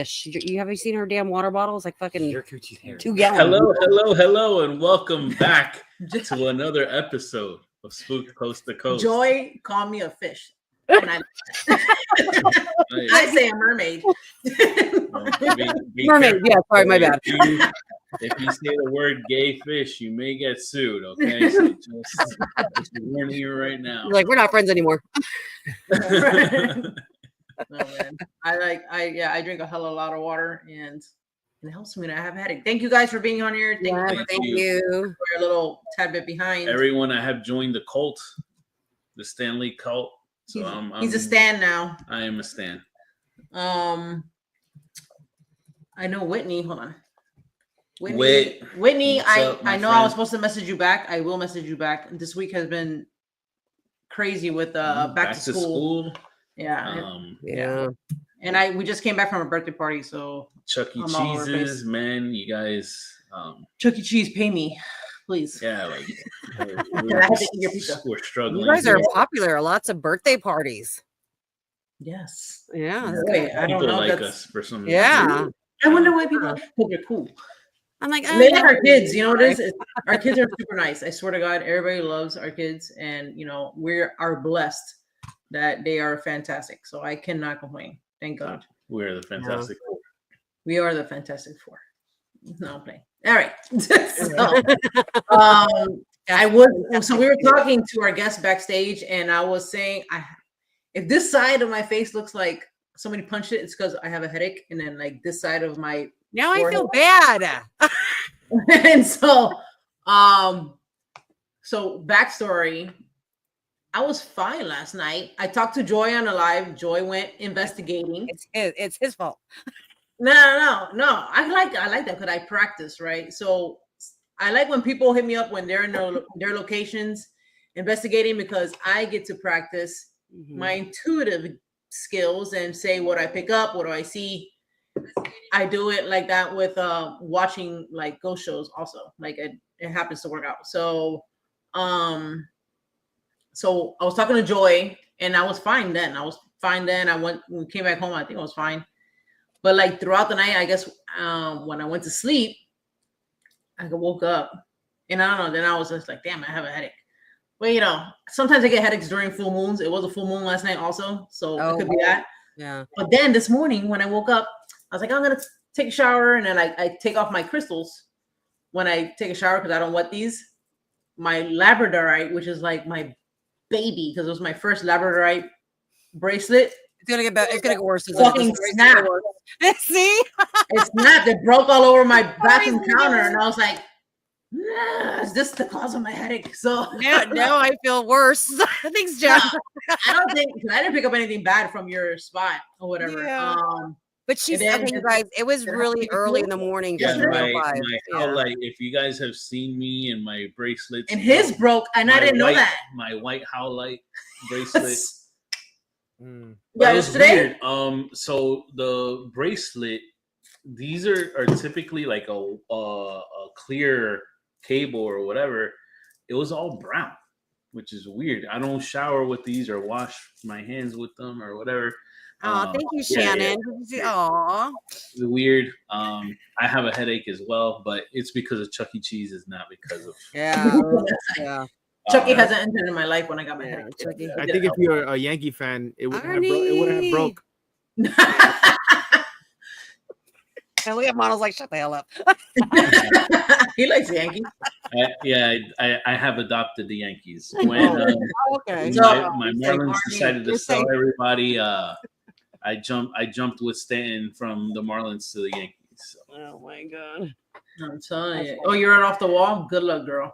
You haven't seen her damn water bottle? It's like fucking 2 gallons. Hello, and welcome back to another episode of Spook Coast to Coast. Joy called me a fish. And I say a mermaid. Mermaid, yeah, sorry, my bad. If you say the word gay fish, you may get sued, okay? So just warning you right now. Like, we're not friends anymore. No, man. I drink a hell of a lot of water and it helps me to have a headache. Thank you guys for being on here. Thank you. We're a little tad bit behind. Everyone, I have joined the cult, the Stanley cult. So he's a stan now. I am a stan. I know Whitney. Hold on. Whitney, I know I was supposed to message you back. I will message you back. This week has been crazy with back to school. Yeah. And we just came back from a birthday party, so Chuck E. Cheese's, man, you guys. Chuck E. Cheese, pay me, please. Yeah, like we're struggling. You guys are popular. Lots of birthday parties. Yes. Yeah. Okay. I don't know. Like us for some reason. Yeah. I wonder why people. Because they're cool. I'm like, they like our kids. You know what it is? Our kids are super nice. I swear to God, everybody loves our kids, and we are blessed that they are fantastic. So I cannot complain. Thank God. We're the Fantastic Four. We are the Fantastic Four. No, I'm playing. All right. So we were talking to our guest backstage, and I was saying, if this side of my face looks like somebody punched it, it's because I have a headache, and then like this side of my now forehead, I feel bad. And so backstory. I was fine last night. I talked to Joy on a live. Joy went investigating. It's his fault. No. I like that because I practice, right? So I like when people hit me up when they're in their locations investigating, because I get to practice my intuitive skills and say what I pick up, what do I see. I do it like that with watching like ghost shows also. Like it happens to work out. So I was talking to Joy, and I was fine then. We came back home. I think I was fine. But like throughout the night, I guess when I went to sleep, I woke up, and I don't know. Then I was just like, damn, I have a headache. Well, sometimes I get headaches during full moons. It was a full moon last night also, so it could be that. Yeah. But then this morning when I woke up, I was like, I'm gonna take a shower, and then I take off my crystals when I take a shower because I don't wet these. My labradorite, which is like my baby, because it was my first labradorite bracelet. It's gonna get better. It's gonna get worse. Fucking snap. See? It snapped. It broke all over my bathroom counter, and I was like, is this the cause of my headache? So now I feel worse. Thanks, Jeff. I don't think, because I didn't pick up anything bad from your spot or whatever. Yeah. But she said, you guys, it was really early in the morning. Yeah, my highlight, if you guys have seen me and my bracelets. And his broke, and I didn't know that. My white highlight bracelet. Yeah, it was weird. So the bracelet, these are typically like a clear cable or whatever. It was all brown, which is weird. I don't shower with these or wash my hands with them or whatever. Oh, thank you, Shannon. Aw. It's weird. I have a headache as well, but it's because of Chuck E. Cheese. It's not because of yeah. Chucky hasn't entered in my life when I got my headache. I think if you're a Yankee fan, it wouldn't have broke. And look at Mono's like, shut the hell up. He likes the Yankees. I have adopted the Yankees. When okay. my Marlins decided to sell everybody, I jumped with Stanton from the Marlins to the Yankees. So. Oh my God. I'm telling you. Oh, you're off the wall? Good luck, girl.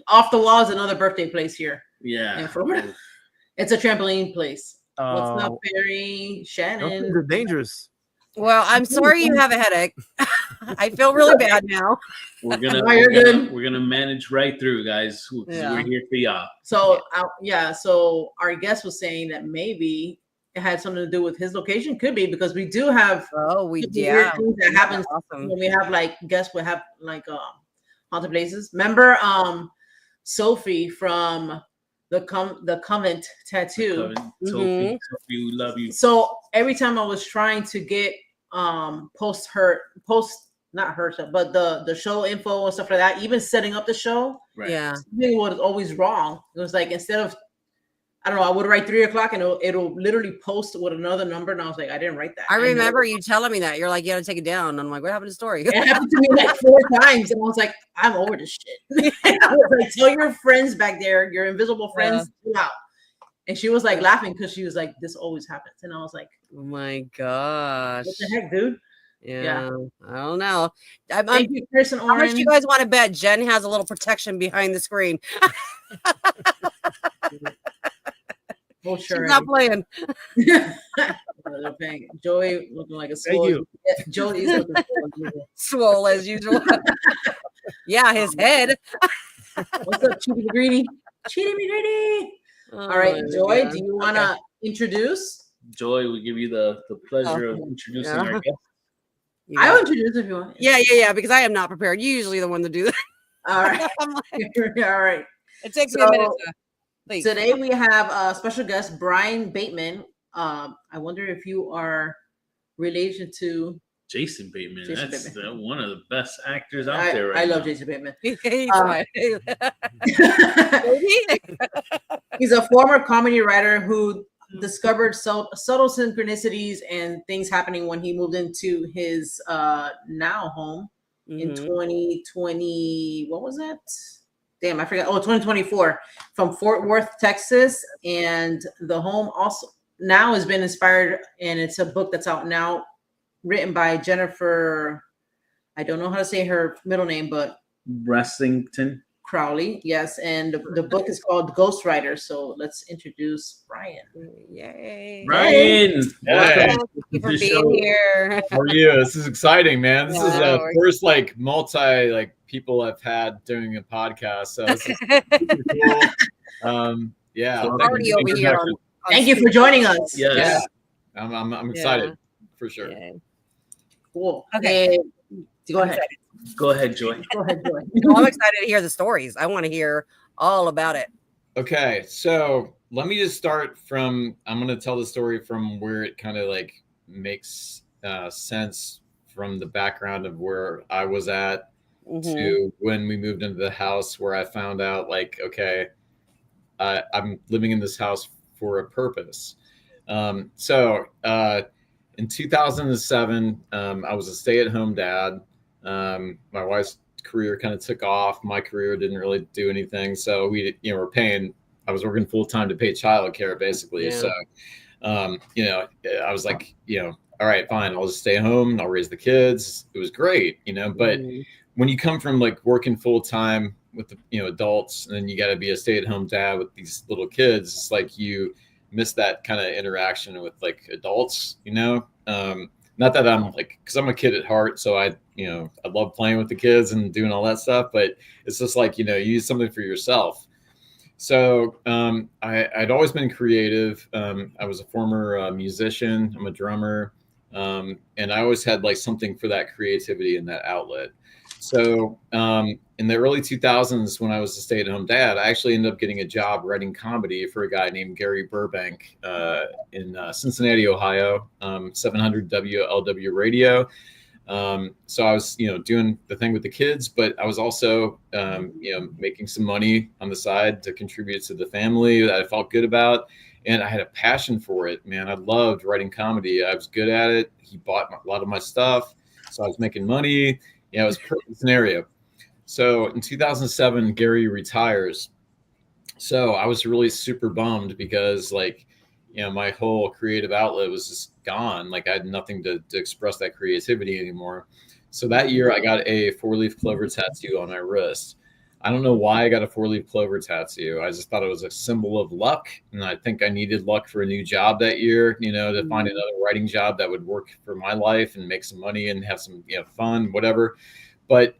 Off the Wall is another birthday place here. Yeah. It's a trampoline place. What's up, Perry? Shannon? They're dangerous. Well, I'm sorry you have a headache. I feel really bad now. We're gonna manage right through, guys. We're here for y'all. So so our guest was saying that maybe it had something to do with his location. Could be, because we do have weird things that happens when we have like guests. We have like haunted places. Remember Sophie from the Convent Tattoo. Sophie, we love you. So every time I was trying to get post not her stuff, but the show info and stuff like that. Even setting up the show, Right. Yeah. something was always wrong. It was like, instead of, I don't know, I would write 3 o'clock and it'll literally post with another number, and I was like, I didn't write that. I remember you telling me that. You're like, you got to take it down. And I'm like, what happened to the story? It happened to me like 4 times, and I was like, I'm over this shit. I was like, tell your friends back there, your invisible friends, chill out. And she was like laughing because she was like, this always happens. And I was like, Oh my gosh. what the heck, dude? Yeah. I don't know. Thank you, Chris and How much Oren. do you guys want to bet Jen has a little protection behind the screen? Oh, She's sure. not playing. They're paying. Joey looking like a Thank swole. you. Yeah, Joey's looking Swole as usual. Yeah, his head. What's up, Cheaty McGreedy? Cheaty McGreedy. All right, Joy, do you want to introduce? Joy, we give you the pleasure of introducing our guest. I'll introduce if you want. Yeah, because I am not prepared. You're usually the one to do that. All right. I'm like, All right. it takes me a minute to think. Today we have a special guest, Brian Bateman. I wonder if you are related to Jason Bateman. Jason That's Bateman. One of the best actors out there right I love now. Jason Bateman. He's fine. He's a former comedy writer who discovered subtle synchronicities and things happening when he moved into his now home in 2020. What was that? Damn, I forgot. Oh, 2024, from Fort Worth, Texas. And the home also now has been inspired, and it's a book that's out now, written by Jennifer. I don't know how to say her middle name, but Brasington. Crowley. Yes. And the book is called Ghostwriter. So let's introduce Brian. Yay. Brian. Hey. Thank you for being here. How are you? This is exciting, man. This is Yeah, the first multi people I've had doing a podcast. So this is super cool. Yeah. So thank Already you for over the here. introduction. Thank you for joining us. Yes. Yeah. I'm excited for sure. Yay. Cool. Okay. Go ahead. Go ahead, Joy. Go ahead, Joy. Well, I'm excited to hear the stories. I want to hear all about it. Okay, so let me just start from, I'm going to tell the story from where it kind of makes sense from the background of where I was at to when we moved into the house, where I found out okay, I'm living in this house for a purpose. So in 2007, I was a stay-at-home dad. My wife's career kind of took off. My career didn't really do anything. So we, I was working full time to pay childcare basically. Yeah. So, I was like, all right, fine. I'll just stay home. I'll raise the kids. It was great, but when you come from working full time with the, adults, and then you got to be a stay-at-home dad with these little kids, it's like you miss that kind of interaction with adults, not that I'm because I'm a kid at heart, so I love playing with the kids and doing all that stuff, but it's just you use something for yourself. So I'd always been creative. I was a former musician. I'm a drummer, and I always had something for that creativity and that outlet. So in the early 2000s, when I was a stay-at-home dad, I actually ended up getting a job writing comedy for a guy named 𝗟𝗏𝗘𝗀𝗃 in Cincinnati, Ohio, 700 WLW radio. So I was, doing the thing with the kids, but I was also, making some money on the side to contribute to the family that I felt good about. And I had a passion for it, man. I loved writing comedy. I was good at it. He bought a lot of my stuff. So I was making money. It was a perfect scenario. So in 2007, Gary retires. So I was really super bummed because my whole creative outlet was just gone. I had nothing to express that creativity anymore. So that year I got a 4-leaf clover tattoo on my wrist. I don't know why I got a 4-leaf clover tattoo. I just thought it was a symbol of luck. And I think I needed luck for a new job that year, to find another writing job that would work for my life and make some money and have some, fun, whatever. But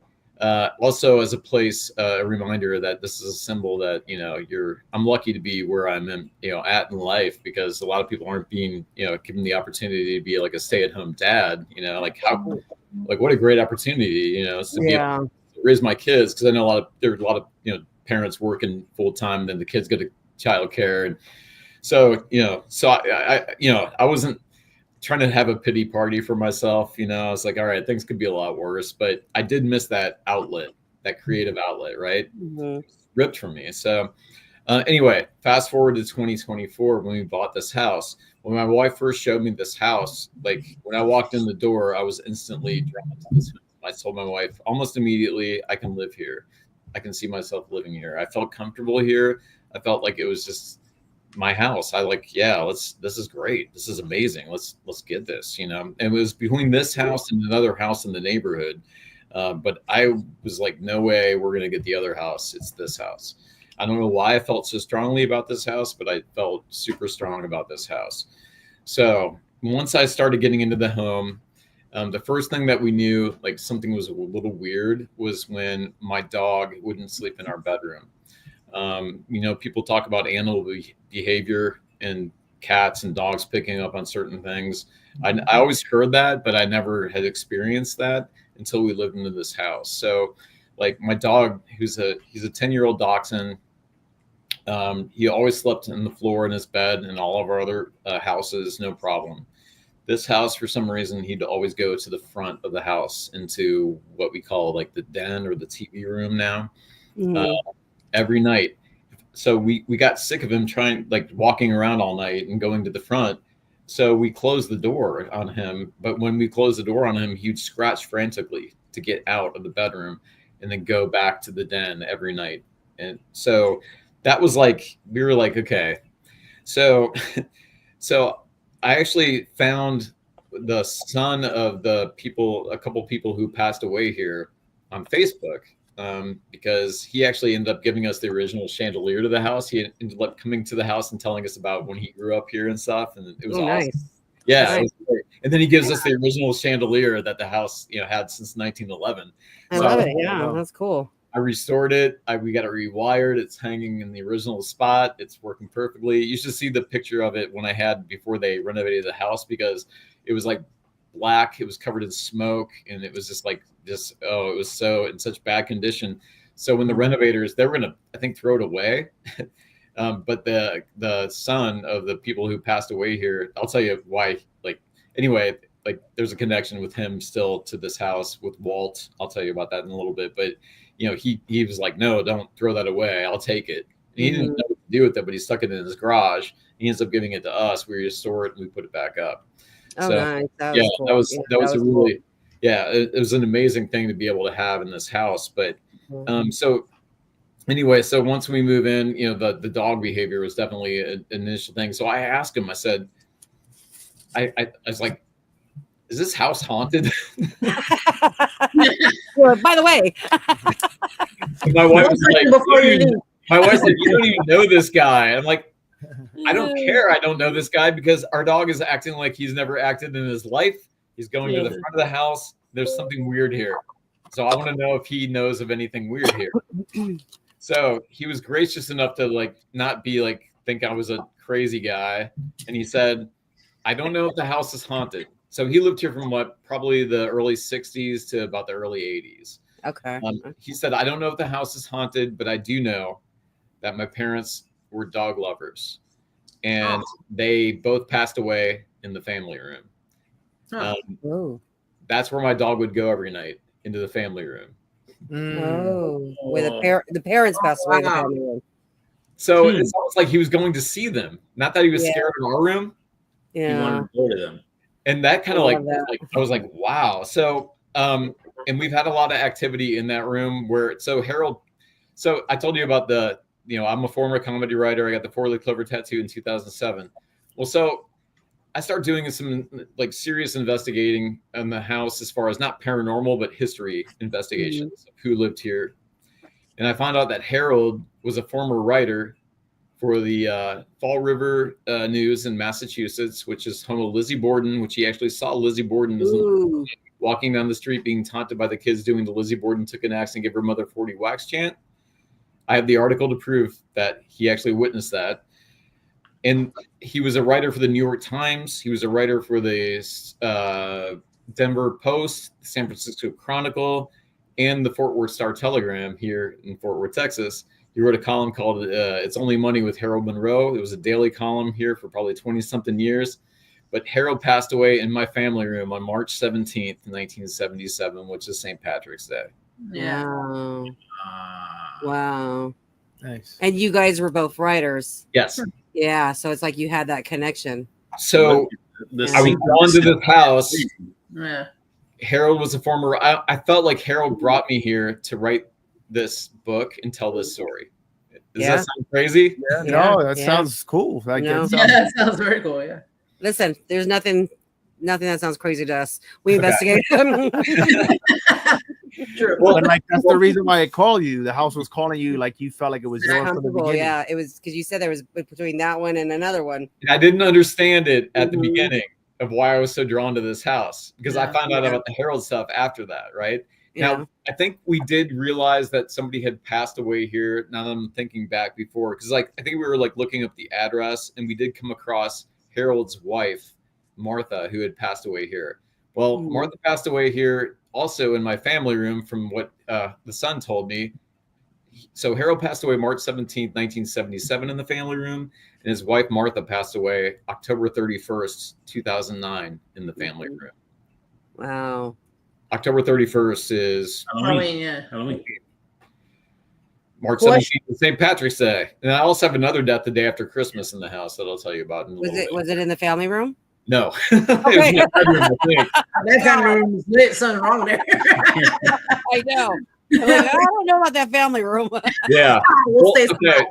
also as a reminder that this is a symbol that, I'm lucky to be where I'm at in life, because a lot of people aren't being, given the opportunity to be a stay-at-home dad, what a great opportunity, to be able to raise my kids. Cause I know there's a lot of, parents working full time, then the kids go to childcare. And so, I wasn't trying to have a pity party for myself. You know, I was like, all right, things could be a lot worse, but I did miss that outlet, that creative outlet, right? Ripped from me. So anyway, fast forward to 2024 when we bought this house. When my wife first showed me this house, like when I walked in the door, I was instantly drawn to this house. I told my wife almost immediately, I can live here. I can see myself living here. I felt comfortable here. I felt like it was just my house. I like, yeah, this is great. This is amazing. Let's get this, you know. And it was between this house and another house in the neighborhood. But I was like, no way we're going to get the other house. It's this house. I don't know why I felt so strongly about this house, but I felt super strong about this house. So once I started getting into the home, the first thing that we knew, like something was a little weird, was when my dog wouldn't sleep in our bedroom. You know, people talk about animal behavior and cats and dogs picking up on certain things. I always heard that, but I never had experienced that until we lived into this house. So like my dog, he's a 10-year-old dachshund. He always slept on the floor in his bed, and all of our other houses, no problem. This house, for some reason, he'd always go to the front of the house into what we call like the den or the TV room now, every night. So we got sick of him like walking around all night and going to the front. So we closed the door on him. But when we closed the door on him, he'd scratch frantically to get out of the bedroom and then go back to the den every night. And so that was like, we were like, okay. So I actually found the son of a couple people who passed away here on Facebook, because he actually ended up giving us the original chandelier to the house. He ended up coming to the house and telling us about when he grew up here and stuff. And it was awesome. Nice. Yeah. Nice. It was great. And then he gives us the original chandelier that the house, you know, had since 1911. I love it. Yeah, that's cool. I restored it. We got it rewired. It's hanging in the original spot. It's working perfectly. You should see the picture of it when I had before they renovated the house, because it was like black. It was covered in smoke, and it was just it was so in such bad condition. So when the renovators, they were gonna, I think, throw it away. But the son of the people who passed away here, I'll tell you why. Anyway, there's a connection with him still to this house with Walt. I'll tell you about that in a little bit. But you know, he was like, no, don't throw that away. I'll take it. And he didn't know what to do with it, but he stuck it in his garage. He ends up giving it to us. We restore it and we put it back up. Oh, so, nice. That was cool. that was a really cool. it was an amazing thing to be able to have in this house. But so anyway, so once we move in, you know, the dog behavior was definitely an initial thing. So I asked him, I said, I was like, is this house haunted? Well, by the way, my wife was like, my wife said, you don't even know this guy. I'm like, I don't care. I don't know this guy, because our dog is acting like he's never acted in his life. He's going to the front of the house. There's something weird here. So I want to know if he knows of anything weird here. So he was gracious enough to not be think I was a crazy guy. And he said, I don't know if the house is haunted. So he lived here from probably the early 60s to about the early 80s. Okay. He said, I don't know if the house is haunted, but I do know that my parents were dog lovers, and they both passed away in the family room. That's where my dog would go every night, into the family room. Where the parents passed away in the family room. So it's almost like he was going to see them. Not that he was scared of our room. Yeah. He wanted to go to them. And that kind of I was like, wow. So, and we've had a lot of activity in that room Harold, so I told you about I'm a former comedy writer. I got the 4-leaf clover tattoo in 2007. Well, so I started doing some serious investigating in the house, as far as not paranormal, but history investigations of who lived here. And I found out that Harold was a former writer for the Fall River News in Massachusetts, which is home of Lizzie Borden, which he actually saw Lizzie Borden walking down the street being taunted by the kids doing the Lizzie Borden took an axe and gave her mother 40 wax chant. I have the article to prove that he actually witnessed that. And he was a writer for the New York Times. He was a writer for the Denver Post, the San Francisco Chronicle, and the Fort Worth Star-Telegram here in Fort Worth, Texas. He wrote a column called It's Only Money with Harold Monroe. It was a daily column here for probably 20-something years. but Harold passed away in my family room on March 17th, 1977, which is St. Patrick's Day. Yeah. Wow. Ah. Wow. Nice. And you guys were both writers. Yes. Yeah. So it's like you had that connection. So The I was drawn to this house. Yeah. Harold was a former. I felt like Harold brought me here to write this book and tell this story. Does Yeah. that sound crazy? Yeah, Yeah, no, that yeah. sounds cool. Like, No. it Yeah, sounds, that sounds very cool. Yeah. Listen, there's nothing that sounds crazy to us. We Okay. investigate them. True. and like that's the reason why it called you. The house was calling you, like you felt like it was yours from the Comfortable, beginning. yeah. It was because you said there was between that one and another one. And I didn't understand it at the Mhm. beginning of why I was so drawn to this house because I Yeah. found out Yeah. about the Harold stuff after that, right? Yeah. Now, I think we did realize that somebody had passed away here. Now that I'm thinking back before, because like I think we were like looking up the address and we did come across Harold's wife, Martha, who had passed away here. Well, Mhm. Martha passed away here also in my family room from what the son told me. So Harold passed away March 17th, 1977 in the family room, and his wife Martha passed away October 31st, 2009 in the family room. Wow. October 31st is Halloween, yeah. Halloween. March Question. 17th is St. Patrick's Day. And I also have another death the day after Christmas in the house that I'll tell you about in a Was little it bit. was it in the family room? No. It was in my bedroom, I think. That family room is lit. Something wrong there. I know. I'm like, I don't know about that family room. Yeah. We'll stay okay.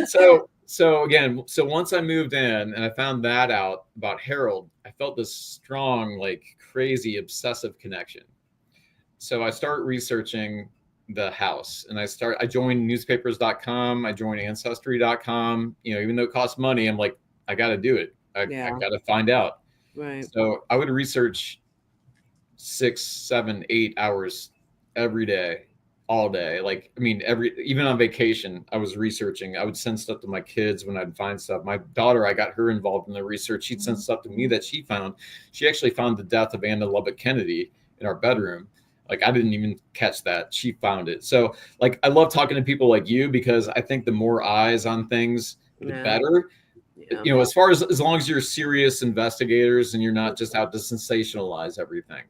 small. So once I moved in and I found that out about Harold, I felt this strong, like crazy, obsessive connection. So I start researching the house and I joined newspapers.com. I joined ancestry.com. You know, even though it costs money, I'm like, I got to do it. I got to find out. Right. So I would research 6, 7, 8 hours every day, all day. Like, I mean, even on vacation, I was researching. I would send stuff to my kids when I'd find stuff. My daughter, I got her involved in the research. She'd send stuff to me that she found. She actually found the death of 𝗿𝗏𝗃𝗀𝐾 in our bedroom. Like, I didn't even catch that. She found it. So, like, I love talking to people like you because I think the more eyes on things, the Yeah. better. Yeah. You know, as long as you're serious investigators and you're not just out to sensationalize everything.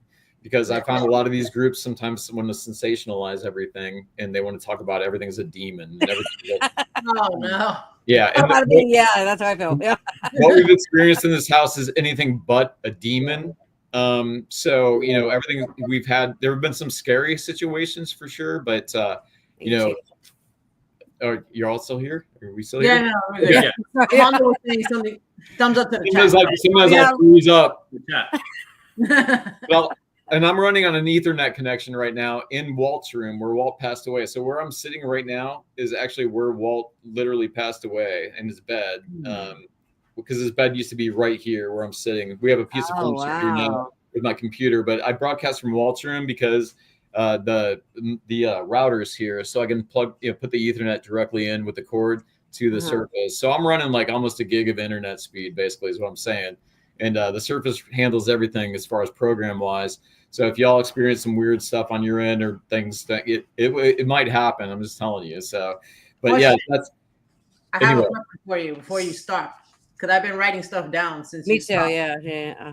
Because I found a lot of these groups sometimes want to sensationalize everything and they want to talk about everything as a demon. And everything. Oh no. Yeah. And Yeah, that's how I feel. Yeah. what we've experienced in this house is anything but a demon. So, you know, everything we've had, there have been some scary situations for sure, but, you know, oh, you're all still here? Are we still here? Yeah, no, we're good. Yeah. Mondo was saying something. Thumbs up to the Sometimes chat. I'll freeze up. Yeah. Well, and I'm running on an Ethernet connection right now in Walt's room where Walt passed away. So where I'm sitting right now is actually where Walt literally passed away in his bed. Because his bed used to be right here where I'm sitting. We have a piece of furniture here now with my computer, but I broadcast from Walt's room because the router's here, so I can put the Ethernet directly in with the cord to the Surface. So I'm running like almost a gig of internet speed, basically, is what I'm saying. And the Surface handles everything as far as program wise. So if y'all experience some weird stuff on your end or things that it might happen, I'm just telling you. So, but yeah, that's. I have a question for you before you start, because I've been writing stuff down since. Me you too. stopped. Yeah.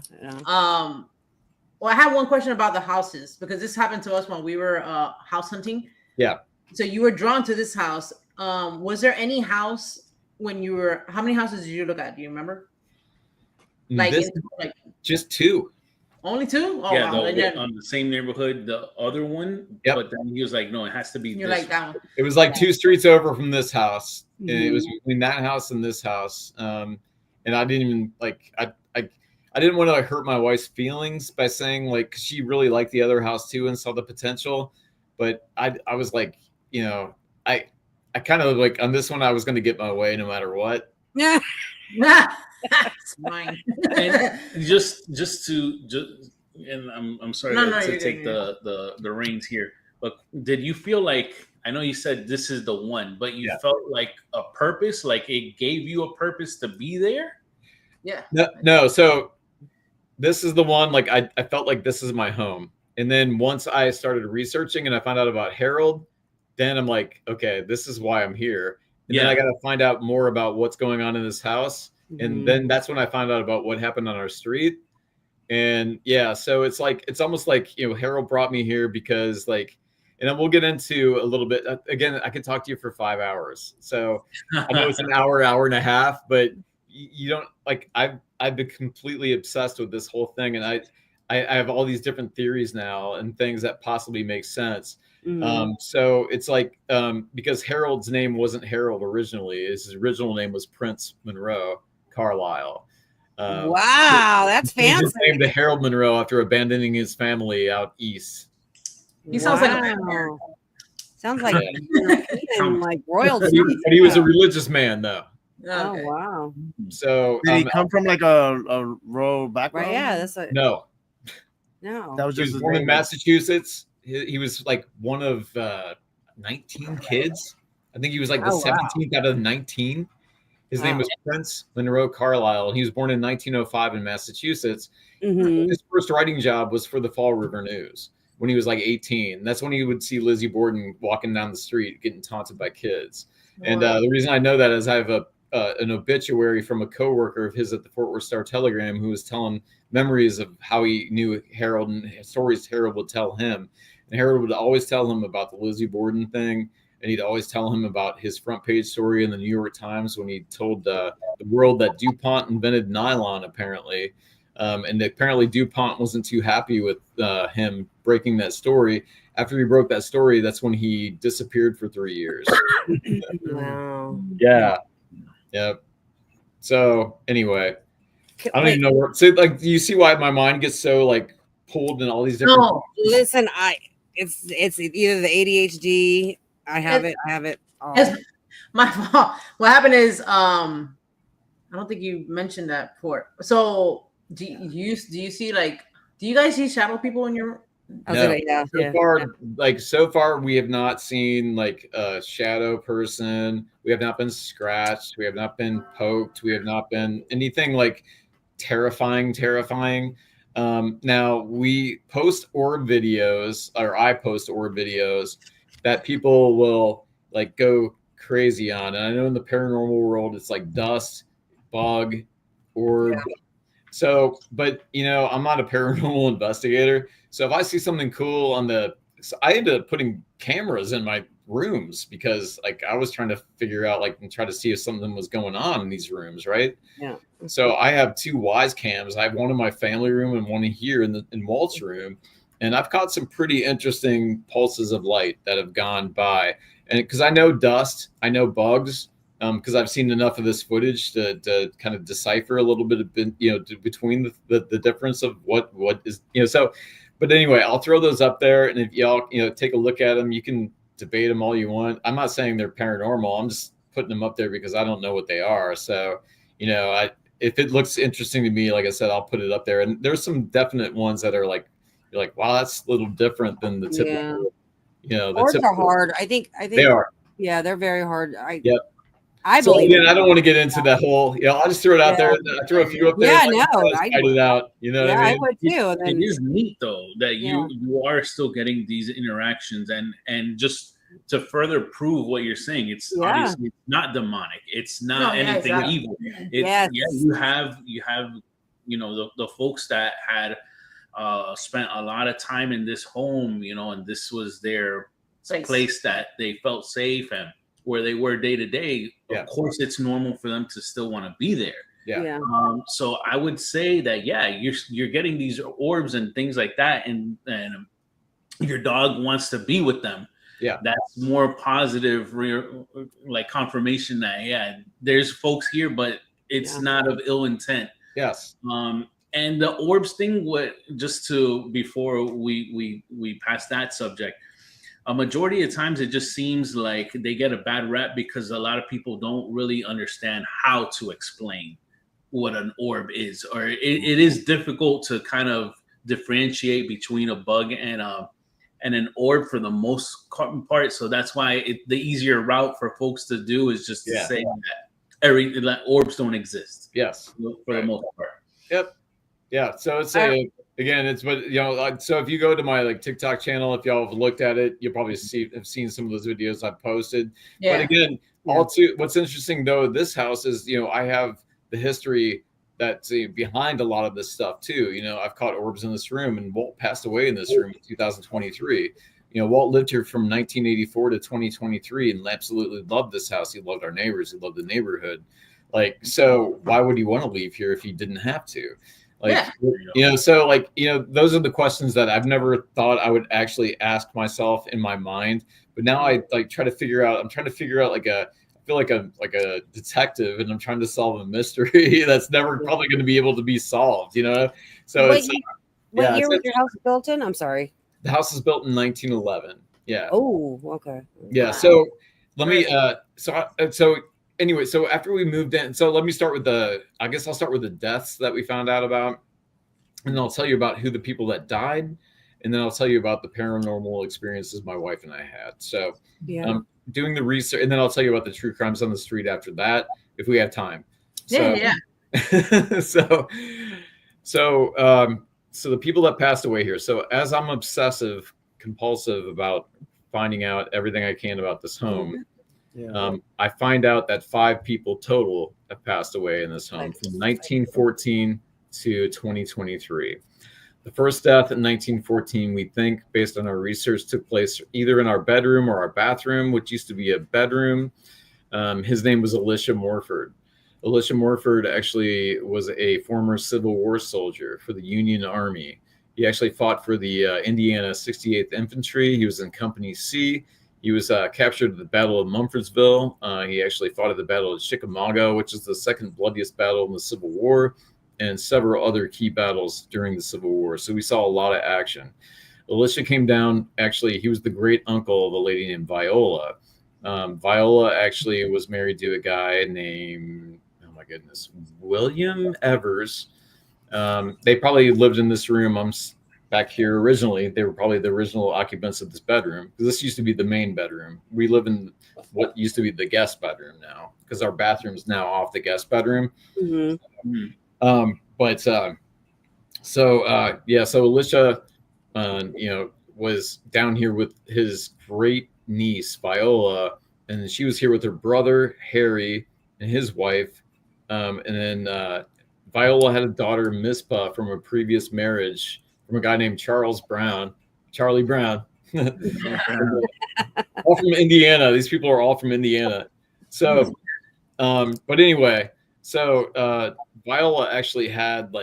Well, I have one question about the houses because this happened to us when we were house hunting. Yeah. So you were drawn to this house. Was there any house when you were? How many houses did you look at? Do you remember? Like, Just 2. Only 2? Oh, Yeah, wow. on the same neighborhood, the other one. Yep. But then he was like, no, it has to be. You're this like that one. It was like 2 streets over from this house, and it was between that house and this house. And I didn't even like I didn't want to hurt my wife's feelings by saying like 'cause she really liked the other house too and saw the potential, but I was like, you know, I kind of like on this one I was going to get my way no matter what. Yeah. That's mine. And and I'm sorry to take the reins here, but did you feel like, I know you said this is the one, but you felt like a purpose, like it gave you a purpose to be there? Yeah. No. So this is the one, like I felt like this is my home. And then once I started researching and I found out about Harold, then I'm like, okay, this is why I'm here. And then I got to find out more about what's going on in this house. And then that's when I found out about what happened on our street. And yeah, so it's like, it's almost like, you know, Harold brought me here because like, and then we'll get into a little bit, again, I could talk to you for 5 hours. So I know it's an hour and a half, but you don't like, I've been completely obsessed with this whole thing. And I have all these different theories now and things that possibly make sense. So it's like, because Harold's name wasn't Harold originally, his original name was Prince Monroe Carlisle. Wow, that's He changed fancy. his name to Harold Monroe after abandoning his family out east. He sounds like a vampire. Sounds like European, like royalty. But he was a religious man, though. Oh Okay. wow! So Did he come from like a rural background? Right? Yeah, that's a no. That was He just was born in Massachusetts. He was like one of 19 kids. I think he was like the 17th out of 19. His name was Prince Monroe Carlisle, and he was born in 1905 in Massachusetts. His first writing job was for the Fall River News when he was like 18. That's when he would see Lizzie Borden walking down the street getting taunted by kids. And the reason I know that is I have an obituary from a coworker of his at the Fort Worth Star-Telegram who was telling memories of how he knew Harold and stories Harold would tell him. And Harold would always tell him about the Lizzie Borden thing. And he'd always tell him about his front page story in the New York Times when he told the world that DuPont invented nylon, apparently. And apparently DuPont wasn't too happy with him breaking that story. After he broke that story, that's when he disappeared for 3 years. wow. Yeah. Yep. So anyway, I don't even know where. So like, do you see why my mind gets so like pulled in all these different? No, Listen, it's either the ADHD. I have it. All. my fault. What happened is, I don't think you mentioned that before. So do you see like, do you guys see shadow people in your? No. So far, we have not seen like a shadow person. We have not been scratched. We have not been poked. We have not been anything like terrifying. Now we post orb videos, or I post orb videos that people will like go crazy on. And I know in the paranormal world, it's like dust, bug, orb. Yeah. So, but you know, I'm not a paranormal investigator. So if I see something cool I ended up putting cameras in my rooms because like I was trying to figure out like and try to see if something was going on in these rooms, right? Yeah. So I have 2 Wise cams. I have one in my family room and one here in Walt's room. And I've caught some pretty interesting pulses of light that have gone by. And because I know dust, I know bugs, because I've seen enough of this footage to kind of decipher a little bit of, you know, between the difference of what is, you know, so, but anyway, I'll throw those up there. And if y'all, you know, take a look at them, you can debate them all you want. I'm not saying they're paranormal. I'm just putting them up there because I don't know what they are. So, you know, if it looks interesting to me, like I said, I'll put it up there. And there's some definite ones that are like, you're like, wow, that's a little different than the typical, you know, Orbs are hard. I think they are. Yeah, they're very hard. I believe. Again, I don't want to get into that whole, you know, I'll just throw it out there. I throw a few up there. Yeah, I it out. You know what I mean? I would too. And then, it is neat though that you are still getting these interactions and just to further prove what you're saying, it's obviously not demonic. It's not anything evil. It's you have you know the folks that had spent a lot of time in this home, you know, and this was their place that they felt safe and where they were day to day. Of course, it's normal for them to still want to be there. So I would say that you're getting these orbs and things like that, and your dog wants to be with them. That's more positive, like confirmation that there's folks here, but it's not of ill intent. And the orbs thing, before we pass that subject, a majority of times it just seems like they get a bad rep because a lot of people don't really understand how to explain what an orb is, or it is difficult to kind of differentiate between a bug and an orb for the most part. So that's why the easier route for folks to do is just to say that orbs don't exist. For the most part. So it's again, it's, but you know, so if you go to my like TikTok channel, if y'all have looked at it, you'll probably have seen some of those videos I've posted. But again, what's interesting though, this house is, you know, I have the history that's behind a lot of this stuff too. You know, I've caught orbs in this room, and Walt passed away in this room in 2023. You know, Walt lived here from 1984 to 2023 and absolutely loved this house. He loved our neighbors. He loved the neighborhood. Like, so why would he want to leave here if he didn't have to? Like, Yeah. you know, so like, you know, those are the questions that I've never thought I would actually ask myself in my mind. But now I like try to figure out, I'm trying to figure out I feel like a detective, and I'm trying to solve a mystery that's never probably going to be able to be solved, you know? So what year was your house built in? I'm sorry. The house was built in 1911. Yeah. Oh, okay. Yeah. Wow. So let me, so anyway, so after we moved in, so let me start with I guess I'll start with the deaths that we found out about, and then I'll tell you about who the people that died, and then I'll tell you about the paranormal experiences my wife and I had. So doing the research, and then I'll tell you about the true crimes on the street after that, if we have time. Yeah. So the people that passed away here. So as I'm obsessive compulsive about finding out everything I can about this home, I find out that 5 people total have passed away in this home from 1914 to 2023. The first death in 1914, we think, based on our research, took place either in our bedroom or our bathroom, which used to be a bedroom. His name was 𝗟𝗏𝗃𝗃. 𝗟𝗏𝗃𝗃 actually was a former Civil War soldier for the Union Army. He actually fought for the Indiana 68th Infantry. He was in Company C. He was captured at the Battle of Mumfordsville. He actually fought at the Battle of 𝗟𝗂𝗃𝗃, which is the second bloodiest battle in the Civil War, and several other key battles during the Civil War. So we saw a lot of action. Alicia came down. Actually, he was the great uncle of a lady named Viola. Viola actually was married to a guy named, oh my goodness, William Evers. They probably lived in this room. I'm back here originally. They were probably the original occupants of this bedroom, because this used to be the main bedroom. We live in what used to be the guest bedroom now, because our bathroom is now off the guest bedroom. So Alicia, was down here with his great niece Viola, and she was here with her brother Harry and his wife, and then Viola had a daughter Mispa from a previous marriage from a guy named Charlie Brown. All from Indiana. These people are all from Indiana. So but anyway, so Viola actually had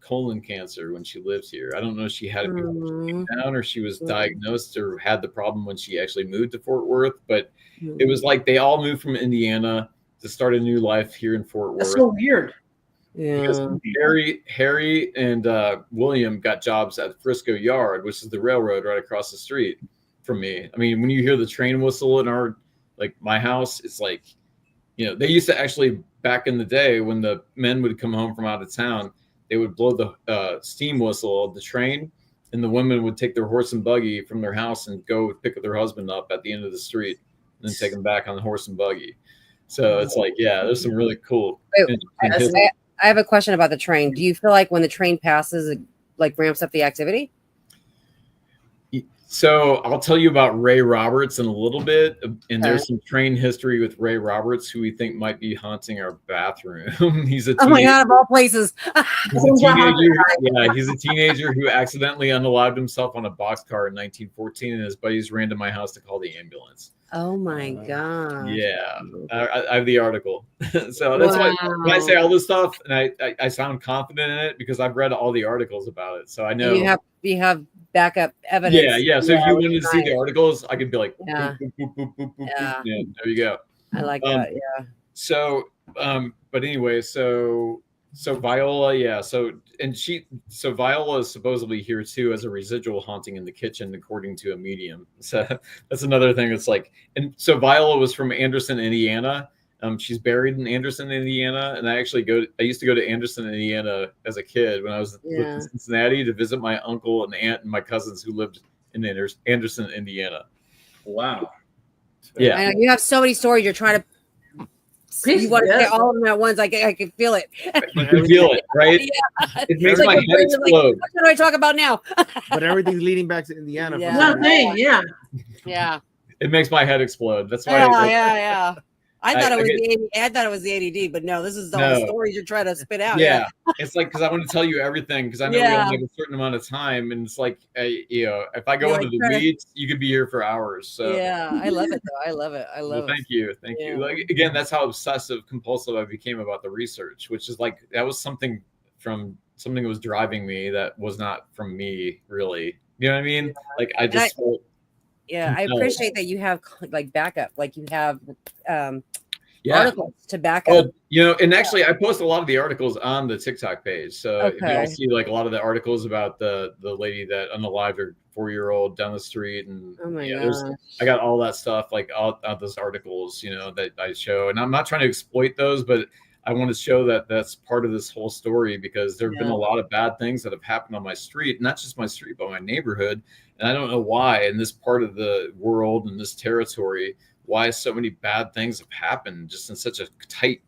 colon cancer when she lived here. I don't know if she had it before she came down, or she was diagnosed or had the problem when she actually moved to Fort Worth. But it was like they all moved from Indiana to start a new life here in Fort Worth. That's so weird. Because Harry and William got jobs at Frisco Yard, which is the railroad right across the street from me. I mean, when you hear the train whistle in my house, it's like, they used to actually, back in the day when the men would come home from out of town, they would blow the steam whistle of the train, and the women would take their horse and buggy from their house and go pick their husband up at the end of the street and then take him back on the horse and buggy. So it's like, there's some really cool. I have a question about the train. Do you feel like when the train passes, it ramps up the activity? So I'll tell you about Ray Roberts in a little bit, and there's some train history with Ray Roberts, who we think might be haunting our bathroom. He's a teenager. Oh my God, of all places. He's a teenager. He's a teenager who accidentally unalived himself on a boxcar in 1914, and his buddies ran to my house to call the ambulance. Oh my God. Yeah, I have the article. So that's why when I say all this stuff, and I sound confident in it because I've read all the articles about it. So I know you have backup evidence. Yeah. So if you wanted to see the articles, I could be like, yeah. boop, boop, boop, boop, boop, boop. Yeah, there you go. I like that. Yeah. So, but anyway, so Viola, so Viola is supposedly here too as a residual haunting in the kitchen, according to a medium. So that's another thing. It's like, and so Viola was from Anderson, Indiana. She's buried in Anderson, Indiana, and I used to go to Anderson, Indiana as a kid when I was in Cincinnati to visit my uncle and aunt and my cousins who lived in Anderson, Indiana. Wow. Yeah. I know you have so many stories. You're trying to. You want to say all of them at once. I can feel it. You can feel it, right? Yeah. It makes my head explode. What should I talk about now? But everything's leading back to Indiana. Yeah. Yeah. It makes my head explode. That's why. Yeah. I thought it was I thought it was the ADD, but no, this is all the stories you're trying to spit out. Yeah, it's like because I want to tell you everything because I know we only have a certain amount of time, and it's like you know, if I go into the weeds, you could be here for hours. So yeah, I love it though. I love it. I love it. Thank you. Like again, that's how obsessive compulsive I became about the research, which is like that was something that was driving me that was not from me really. You know what I mean? Like I just. I appreciate that you have like backup, like you have articles to back up. You know, and actually I post a lot of the articles on the TikTok page. So if you all see like a lot of the articles about the lady that unalived her 4-year-old down the street, and oh my gosh. I got all that stuff like all those articles, you know, that I show, and I'm not trying to exploit those, but I want to show that that's part of this whole story because there have been a lot of bad things that have happened on my street, not just my street, but my neighborhood. And I don't know why in this part of the world and this territory, why so many bad things have happened just in such a tight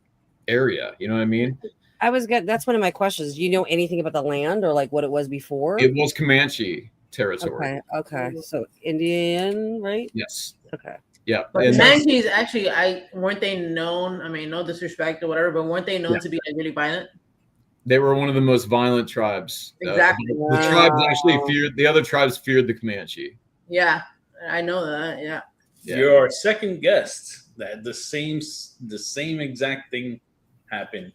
area. You know what I mean? That's one of my questions. Do you know anything about the land or like what it was before? It was Comanche territory. Okay. So Indian, right? Yes. Okay. Yeah. But Comanches actually, weren't they known? I mean, no disrespect or whatever, but weren't they known to be like really violent? They were one of the most violent tribes. Exactly. The tribes actually the other tribes feared the Comanche. Yeah, I know that. Yeah. Your second guest that the same exact thing happened.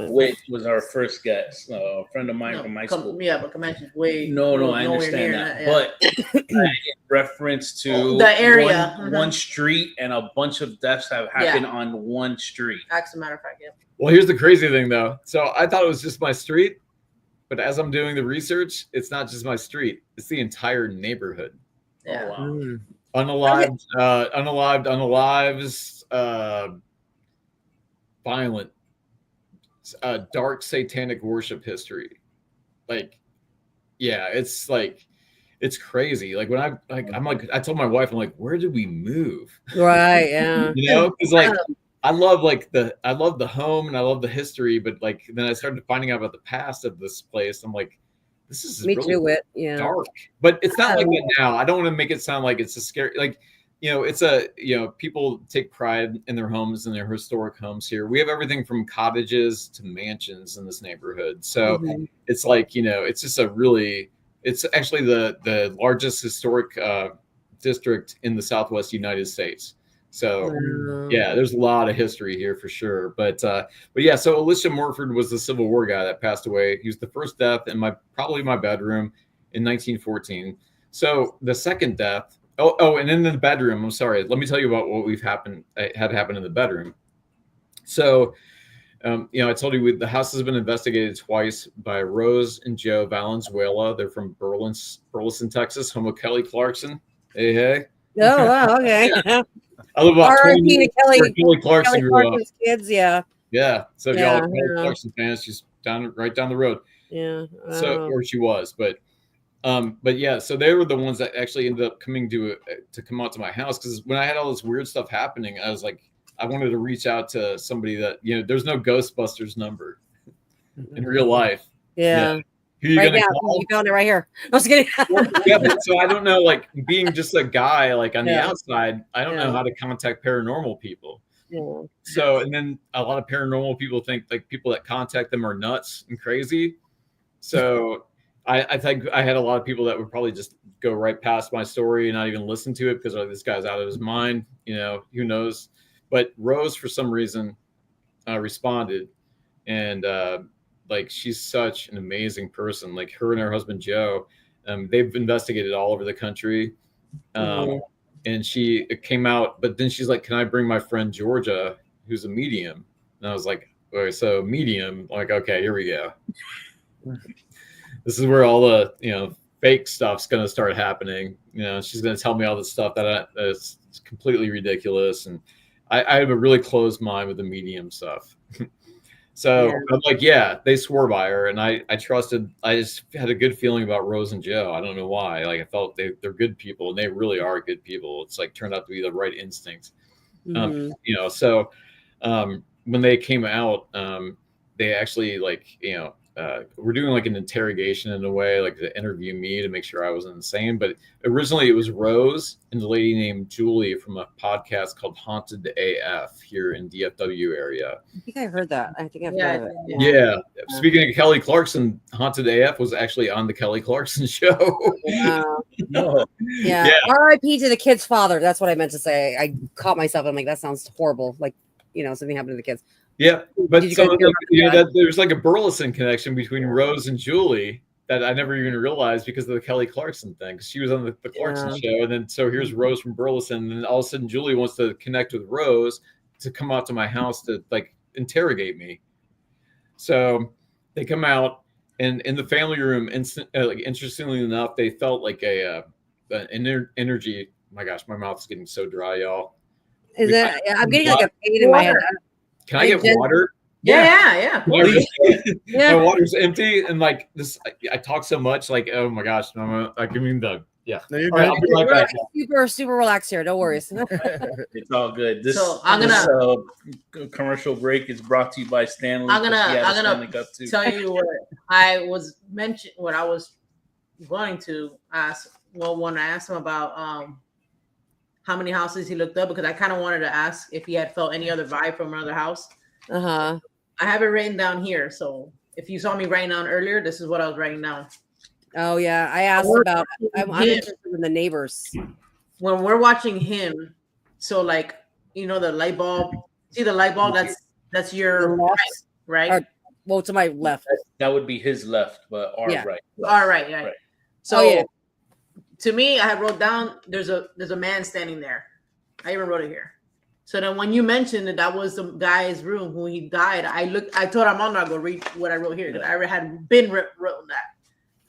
Wait was our first guest, a friend of mine from high school. Yeah, but Comanche's way. No, I understand that. But in reference to the area, one street, and a bunch of deaths have happened on one street. As a matter of fact, Well, here's the crazy thing, though. So I thought it was just my street, but as I'm doing the research, it's not just my street; it's the entire neighborhood. Yeah. Oh, wow. Unalives, violent, dark satanic worship history. Like, yeah, it's crazy. Like when I told my wife, I'm like, where did we move? Right. Yeah. You know, because like I love the home and I love the history, but like then I started finding out about the past of this place. I'm like, this is really dark. But it's not like that now. I don't want to make it sound like it's a scary, like, you know, people take pride in their homes and their historic homes here. We have everything from cottages to mansions in this neighborhood. So it's like, you know, it's just it's actually the largest historic district in the Southwest United States. So yeah, there's a lot of history here for sure. But yeah, so Alicia Morford was the Civil War guy that passed away. He was the first death in probably my bedroom in 1914. So the second death. And in the bedroom, I'm sorry. Let me tell you about what had happened in the bedroom. So, you know, I told you the house has been investigated twice by Rose and Joe Valenzuela. They're from Burleson, Texas, home of Kelly Clarkson. Hey. Oh, wow, okay. I live about 20 minutes where Kelly Clarkson grew up. Kids, yeah. Yeah. So if y'all are Kelly Clarkson fans, she's right down the road. Yeah. So, or she was, but yeah, so they were the ones that actually ended up coming to come out to my house, because when I had all this weird stuff happening, I was like, I wanted to reach out to somebody that, you know, there's no Ghostbusters number in real life. Yeah. Who are you right gonna now, call? you found it right here. I was kidding. Yeah, but so I don't know, like being just a guy, like on the outside, I don't know how to contact paranormal people. Yeah. So, and then a lot of paranormal people think like people that contact them are nuts and crazy. So I think I had a lot of people that would probably just go right past my story and not even listen to it because this guy's out of his mind. You know, who knows? But Rose, for some reason, responded, and like she's such an amazing person. Like her and her husband Joe, they've investigated all over the country, and she came out. But then she's like, "Can I bring my friend Georgia, who's a medium?" And I was like, "All right, so medium, like, okay, here we go." This is where all the, you know, fake stuff's going to start happening. You know, she's going to tell me all this stuff that's completely ridiculous. And I have a really closed mind with the medium stuff. So I'm like, yeah, they swore by her. And I trusted, I just had a good feeling about Rose and Joe. I don't know why. Like I felt they're good people, and they really are good people. It's like turned out to be the right instinct. You know, so when they came out, they actually, like, you know, we're doing like an interrogation in a way, like to interview me to make sure I wasn't insane. But originally it was Rose and the lady named Julie from a podcast called Haunted AF here in DFW area. I think I heard that. I think I've heard of it. Yeah. Speaking of Kelly Clarkson, Haunted AF was actually on the Kelly Clarkson show. No. Yeah. R.I.P. to the kid's father. That's what I meant to say. I caught myself. I'm like, that sounds horrible. Like, you know, something happened to the kids. Yeah, but Did you so guys hear about that there's like a Burleson connection between Rose and Julie that I never even realized because of the Kelly Clarkson thing. Because she was on the Clarkson show, and then so here's Rose from Burleson, and all of a sudden Julie wants to connect with Rose to come out to my house to like interrogate me. So they come out, and in the family room, like interestingly enough, they felt like an energy. My gosh, my mouth's getting so dry, y'all. Is it? I'm getting like a pain in my head. Can I get water? Yeah. My water's empty, and like this, I talk so much. Like, oh my gosh, I give me the No, All right, I'll be right back. Super relaxed here. No worries. It's all good. This, So I'm gonna commercial break is brought to you by Stanley. I'm gonna tell you what I was going to ask. Well, when I asked him about how many houses he looked up, because I kind of wanted to ask if he had felt any other vibe from another house. I have it written down here, so if you saw me writing down earlier, this is what I was writing down. Oh yeah, I asked about. I'm interested in the neighbors. When we're watching him, so like the light bulb. See the light bulb? That's your right? Well, to my left. That would be his left, but our right. All right. So to me, I had wrote down there's a man standing there. I even wrote it here. So then when you mentioned that was the guy's room when he died, I told Armando I'd go read what I wrote here because I had been wrote that.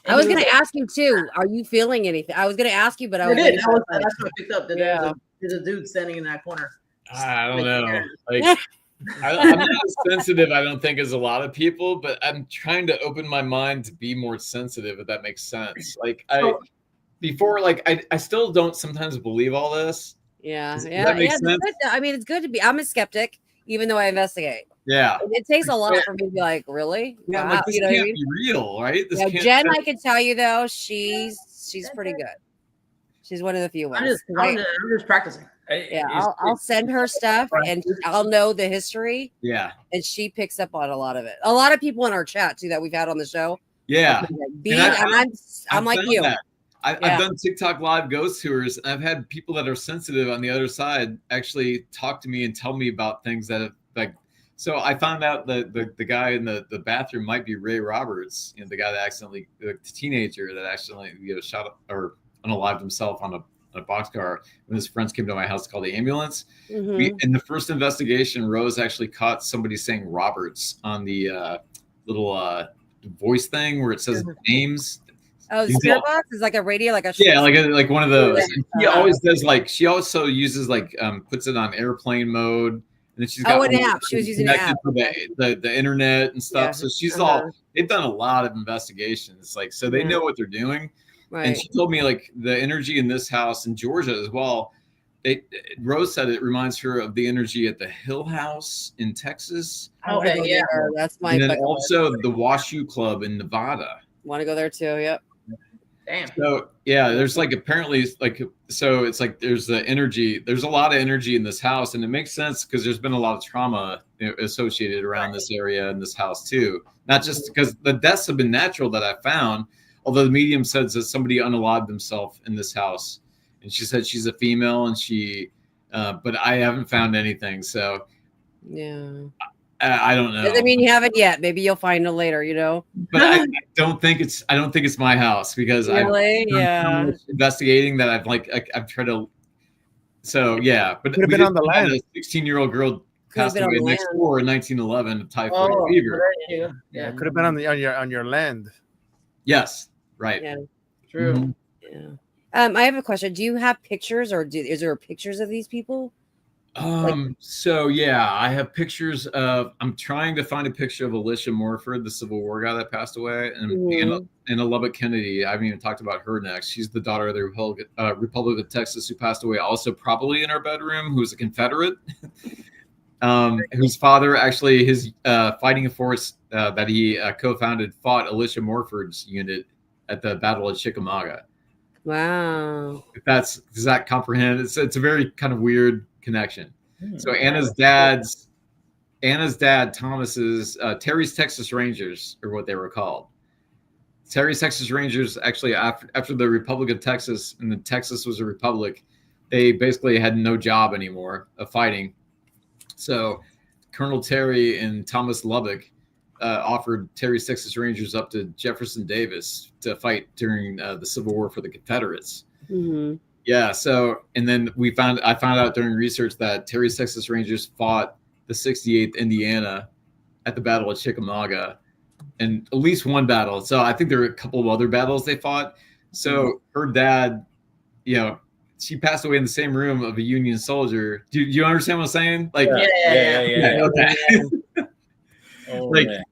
And I was going to ask you too. Are you feeling anything? I was going to ask you, but that's what I picked up. That there's a dude standing in that corner. I don't know. Like, I'm not as sensitive, I don't think, as a lot of people, but I'm trying to open my mind to be more sensitive, if that makes sense. Like I still don't sometimes believe all this. That makes sense? I mean, it's good to be. I'm a skeptic, even though I investigate. Yeah, it takes a lot for me to be like, really? Yeah, wow. Like, this can't be real, right? This can't Jen, I can tell you though, she's pretty good. She's one of the few ones. I'm just practicing. I'll send her stuff and I'll know the history. Yeah, and she picks up on a lot of it. A lot of people in our chat too that we've had on the show. Yeah, I'm like you. I've done TikTok live ghost tours, and I've had people that are sensitive on the other side actually talk to me and tell me about things that have, like. So I found out that the guy in the bathroom might be Ray Roberts, the guy that the teenager that accidentally shot or unalived himself on a boxcar when his friends came to my house to call the ambulance. In the first investigation, Rose actually caught somebody saying Roberts on the little voice thing where it says names. Oh, the spirit box is like a radio, like a like one of those. And he always does she also uses puts it on airplane mode, and then she's got an app. She was using an app. The internet and stuff. So she's they've done a lot of investigations, so they know what they're doing. Right. And she told me the energy in this house in Georgia as well. Rose said it reminds her of the energy at the Hill House in Texas. Okay, yeah, that's my. And then also the Washoe Club in Nevada. Want to go there too? Yep. Damn. So there's apparently so it's there's the energy. There's a lot of energy in this house, and it makes sense because there's been a lot of trauma associated around this area and this house too. Not just because the deaths have been natural that I found, although the medium says that somebody unalived themselves in this house, and she said she's a female, and but I haven't found anything. So I don't know. Doesn't mean you haven't yet. Maybe you'll find it later, But I don't think it's my house because really? I've done investigating that I've tried to. So but could have been on the land. A 16-year-old girl passed away next door in 1911 of typhoid fever. Yeah, could have been on your land. Yes, right. Yeah, true. Yeah. I have a question. Do you have pictures, or is there pictures of these people? I have pictures of. I'm trying to find a picture of Alicia Morford, the Civil War guy that passed away, and 𝗿𝗶𝗀𝗀𝗃. I haven't even talked about her next. She's the daughter of the Republic of Texas who passed away, also probably in our bedroom, who's a Confederate. whose father actually his fighting force that he co-founded fought Alicia Morford's unit at the Battle of 𝗟𝗂𝗃𝗀𝗃. Wow. Does that comprehend? It's a very kind of weird connection. So Anna's dad, Thomas's Terry's Texas Rangers, or what they were called. Terry's Texas Rangers actually after the Republic of Texas, and then Texas was a republic, they basically had no job anymore of fighting. So Colonel Terry and Thomas Lubbock offered Terry's Texas Rangers up to Jefferson Davis to fight during the Civil War for the Confederates. Mm-hmm. Yeah. So, and then I found out during research that Terry's Texas Rangers fought the 68th Indiana at the Battle of 𝗟𝗂𝗃𝗀𝗃, and at least one battle. So I think there were a couple of other battles they fought. So her dad, she passed away in the same room of a Union soldier. Do you understand what I'm saying? Like, yeah. Okay. Oh, like, man.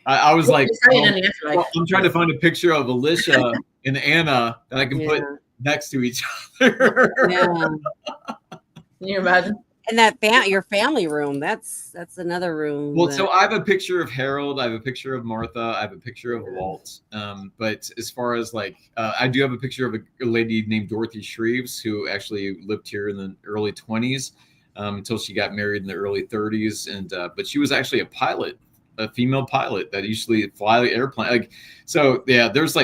I was like, well, I'm trying to find a picture of Alicia and Anna that I can put next to each other. Yeah. Can you imagine? And that your family room, that's another room. Well, so I have a picture of Harold, I have a picture of Martha, I have a picture of Walt. But as far as I do have a picture of a lady named Dorothy Shreves, who actually lived here in the early 20s until she got married in the early 30s. And but she was actually a female pilot that usually fly the airplane. There's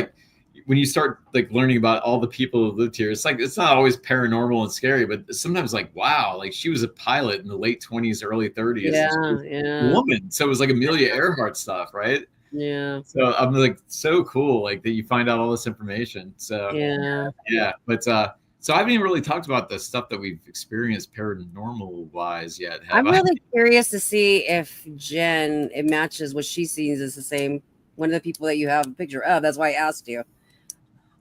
when you start learning about all the people who lived here, it's not always paranormal and scary, but sometimes wow, she was a pilot in the late 20s, early 30s. Yeah. A woman. So it was Amelia Earhart stuff, right? Yeah. So I'm so cool, that you find out all this information. So yeah. But so I haven't even really talked about the stuff that we've experienced paranormal wise yet. I'm really curious to see if Jen, it matches what she sees as the same one of the people that you have a picture of. That's why I asked you.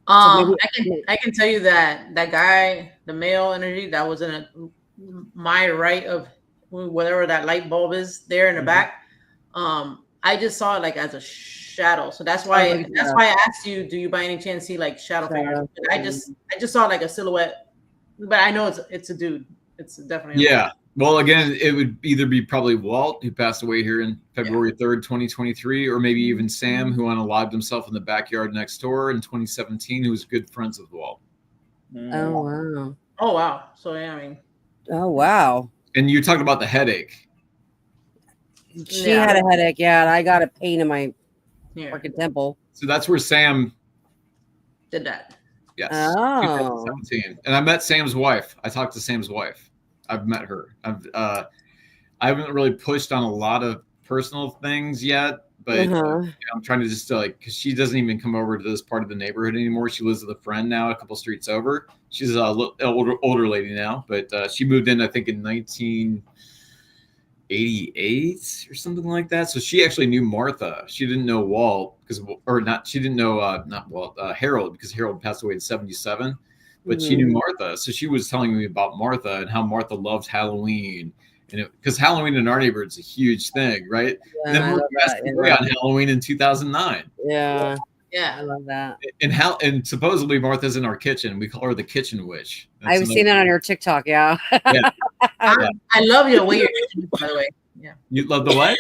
I can tell you that guy, the male energy that was in my right of whatever that light bulb is there in the back. I just saw it as a shadow. So that's why I asked you, do you by any chance see shadow figures? I just saw a silhouette, but I know it's a dude. It's definitely Well, again, it would either be probably Walt, who passed away here in February 3rd, 2023, or maybe even Sam, who unalived himself in the backyard next door in 2017, who was good friends with Walt. Oh, wow. Oh, wow. So, yeah, I mean. Oh, wow. And you talked about the headache. She had a headache, and I got a pain in my fucking temple. So that's where Sam did that. Yes. Oh. 2017. And I met Sam's wife. I talked to Sam's wife. I've met her. I haven't really pushed on a lot of personal things yet, but I'm trying to just because she doesn't even come over to this part of the neighborhood anymore. She lives with a friend now, a couple streets over. She's a older lady now, but she moved in, I think, in 1988 or something like that. So she actually knew Martha. She didn't know Walt she didn't know not Walt, Harold, because Harold passed away in 1977. But she knew Martha. So she was telling me about Martha and how Martha loved Halloween. And because Halloween in our neighborhood is a huge thing, right? Yeah, and then Martha passed away on Halloween in 2009. Yeah. I love that. And supposedly Martha's in our kitchen. We call her the kitchen witch. I've seen that on your TikTok, I love your way your kitchen, by the way. Yeah. You love the what?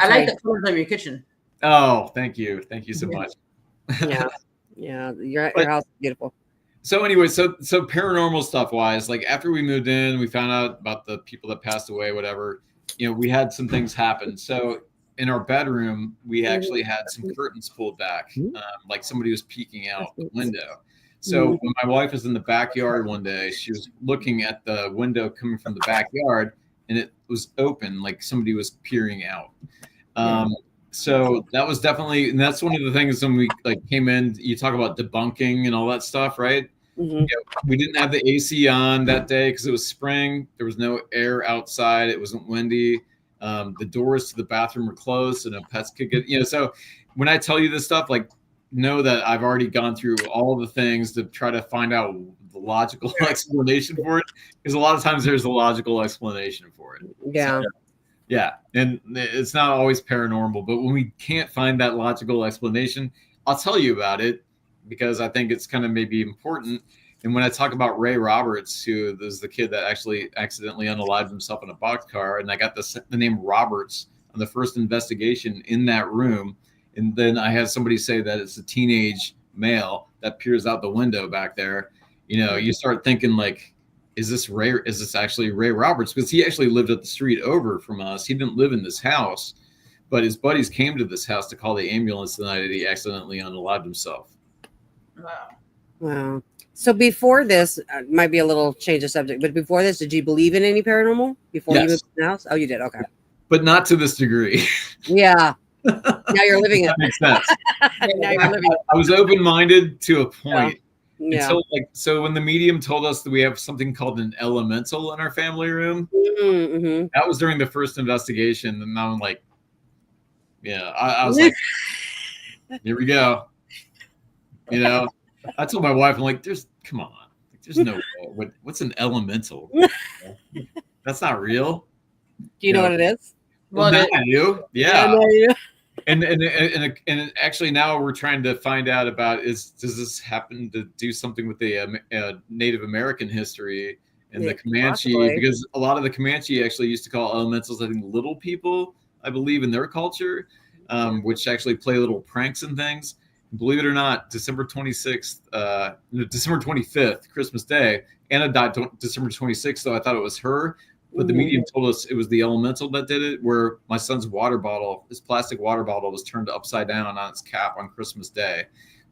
I like the colors of your kitchen. Oh, thank you. Thank you so much. Yeah. Your house is beautiful. So anyway, so paranormal stuff wise, after we moved in, we found out about the people that passed away, whatever, we had some things happen. So in our bedroom, we actually had some curtains pulled back, like somebody was peeking out the window. So when my wife was in the backyard one day, she was looking at the window coming from the backyard, and it was open, like somebody was peering out. So that was definitely, and that's one of the things when we came in, you talk about debunking and all that stuff, right? We didn't have the AC on that day because it was spring. There was no air outside. It wasn't windy. The doors to the bathroom were closed, so no pets could get, so when I tell you this stuff, know that I've already gone through all the things to try to find out the logical explanation for it. Because a lot of times there's a logical explanation for it. Yeah. So, yeah. And it's not always paranormal, but when we can't find that logical explanation, I'll tell you about it because I think it's kind of maybe important. And when I talk about Ray Roberts, who is the kid that actually accidentally unalived himself in a boxcar, and I got the name Roberts on the first investigation in that room, and then I had somebody say that it's a teenage male that peers out the window back there. You know, you start thinking like, is this actually Ray Roberts? Because he actually lived up the street over from us. He didn't live in this house, but his buddies came to this house to call the ambulance the night that he accidentally unalived himself. Wow. Wow. So before this, might be a little change of subject, but before this, did you believe in any paranormal before you moved to the house? Oh, you did. Okay. But not to this degree. Yeah. Now you're living it. That makes sense. Now you're living it. I was open-minded to a point. Yeah. So when the medium told us that we have something called an elemental in our family room, Mm-hmm. that was during the first investigation, and I'm like, yeah, I was like, here we go. You know, I told my wife, I'm like, come on, there's no way. What's an elemental? That's not real. Do you know what it is? Well, now I do. Yeah. Yeah. And actually now we're trying to find out about does this happen to do something with the Native American history and the Comanche? Possibly. Because a lot of the Comanche actually used to call elementals, I think, little people, I believe, in their culture, which actually play little pranks and things. Believe it or not, December 25th, Christmas Day, Anna died December 26th, so I thought it was her. But the medium told us it was the elemental that did it, where my son's his plastic water bottle was turned upside down on its cap on Christmas Day.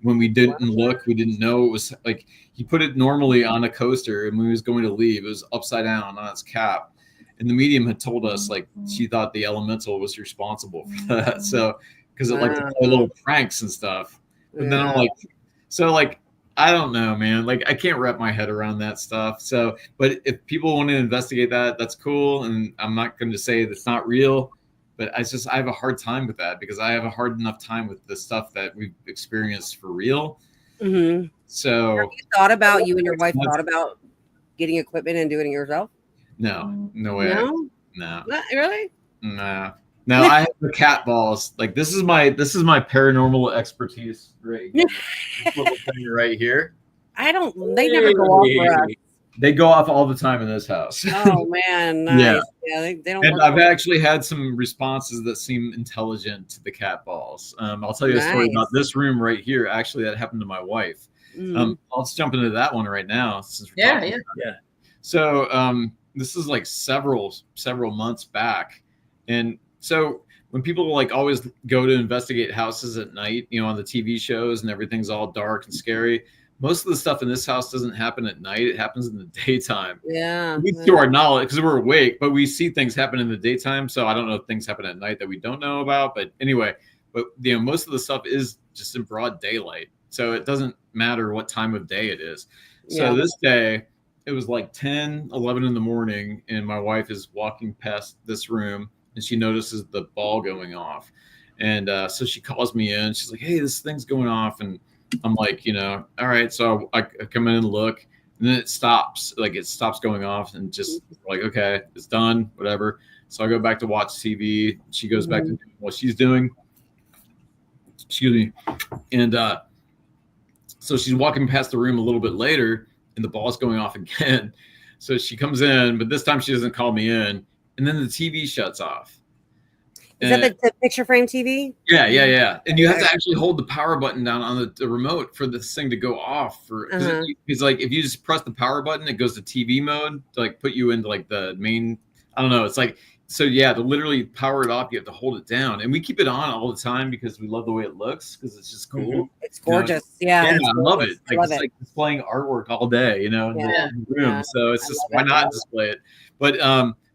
When we didn't look, we didn't know it was like he put it normally on a coaster, and when he was going to leave, it was upside down on its cap. And the medium had told us like she thought the elemental was responsible for that. So because it liked to play little pranks and stuff. And then I'm like, so like, I don't know, man. Like, I can't wrap my head around that stuff. So, but if people want to investigate that, that's cool. And I'm not going to say that's not real, but I have a hard time with that because I have a hard enough time with the stuff that we've experienced for real. Mm-hmm. So, have you and your wife thought about getting equipment and doing it yourself? No way. No? No. Not really? No. No, I have the cat balls. Like this is my paranormal expertise right here. This little thing right here. They never go off for us. They go off all the time in this house. Oh man, nice. Yeah, they don't. And I've actually had some responses that seem intelligent to the cat balls. I'll tell you a story about this room right here. Actually, that happened to my wife. Let's jump into that one right now. Since we're talking about it. So this is like several months back, and so when people like always go to investigate houses at night, you know, on the TV shows and everything's all dark and scary, most of the stuff in this house doesn't happen at night. It happens in the daytime. Yeah. To our knowledge, because we're awake, but we see things happen in the daytime. So I don't know if things happen at night that we don't know about. But anyway, most of the stuff is just in broad daylight. So it doesn't matter what time of day it is. So this day, it was like 10, 11 in the morning, and my wife is walking past this room, and she notices the ball going off. And so she calls me in. She's like, hey, this thing's going off. And I'm like, you know, all right. So I come in and look, and then it stops. Like, it stops going off, and just like, okay, it's done, whatever. So I go back to watch TV. She goes back to doing what she's doing. Excuse me. And so she's walking past the room a little bit later, and the ball's going off again. So she comes in, but this time she doesn't call me in. And then the TV shuts off. Is that the picture frame TV? Yeah. And you have to actually hold the power button down on the remote for this thing to go off. Because like if you just press the power button, it goes to TV mode to like put you into like the main. I don't know. It's like to literally power it off, you have to hold it down. And we keep it on all the time because we love the way it looks because it's just cool. It's gorgeous. You know? I love it. Like, it's like displaying artwork all day, you know, in the room. Yeah. So it's just why not display it?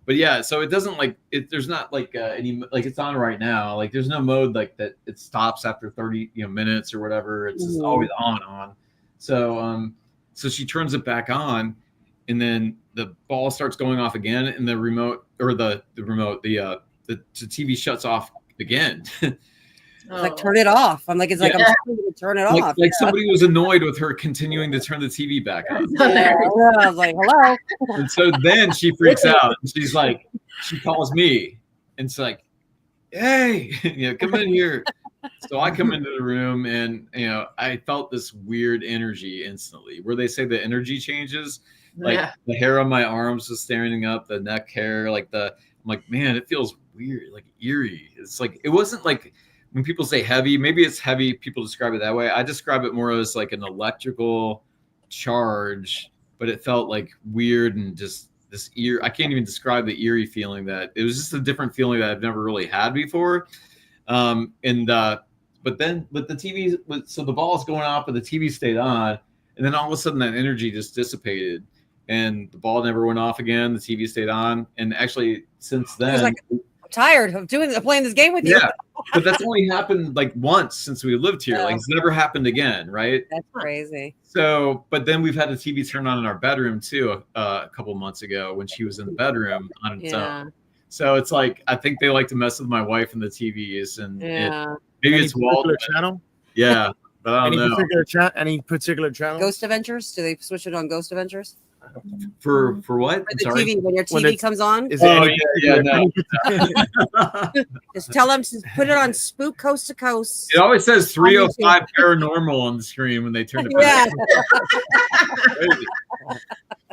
But yeah, so it doesn't like it. There's not like any like it's on right now. Like there's no mode like that. It stops after 30 minutes or whatever. It's just always on. So so she turns it back on, and then the ball starts going off again, and the remote or the TV shuts off again. It's like turn it off. I'm like, it's like I'm trying to turn it off. Like somebody was annoyed with her continuing to turn the TV back on. I was like, hello. And so then she freaks out. And she's like, she calls me, and it's like, hey, come in here. So I come into the room and I felt this weird energy instantly. Where they say the energy changes, like the hair on my arms was standing up, the neck hair, I'm like, man, it feels weird, like eerie. It's like it wasn't like when people say heavy. Maybe it's heavy. People describe it that way. I describe it more as like an electrical charge, but it felt like weird and just this ear. I can't even describe the eerie feeling. That it was just a different feeling that I've never really had before. But the TV, so the ball's going off, but the TV stayed on, and then all of a sudden that energy just dissipated, and the ball never went off again. The TV stayed on, and actually since then, He was like, I'm tired of playing this game with you. yeah. But that's only happened like once since we lived here. Like it's never happened again, right? That's crazy. So, but then we've had the TV turn on in our bedroom too a couple months ago when she was in the bedroom on its own. So it's like I think they like to mess with my wife and the TVs, and maybe it's Walt channel. Yeah, but I don't know. Any particular channel? Ghost Adventures? Do they switch it on Ghost Adventures? For what? For the TV, when your TV comes on. Is there no. Just tell them to put it on Spook Coast to Coast. It always says 305 paranormal on the screen when they turn it. Yeah.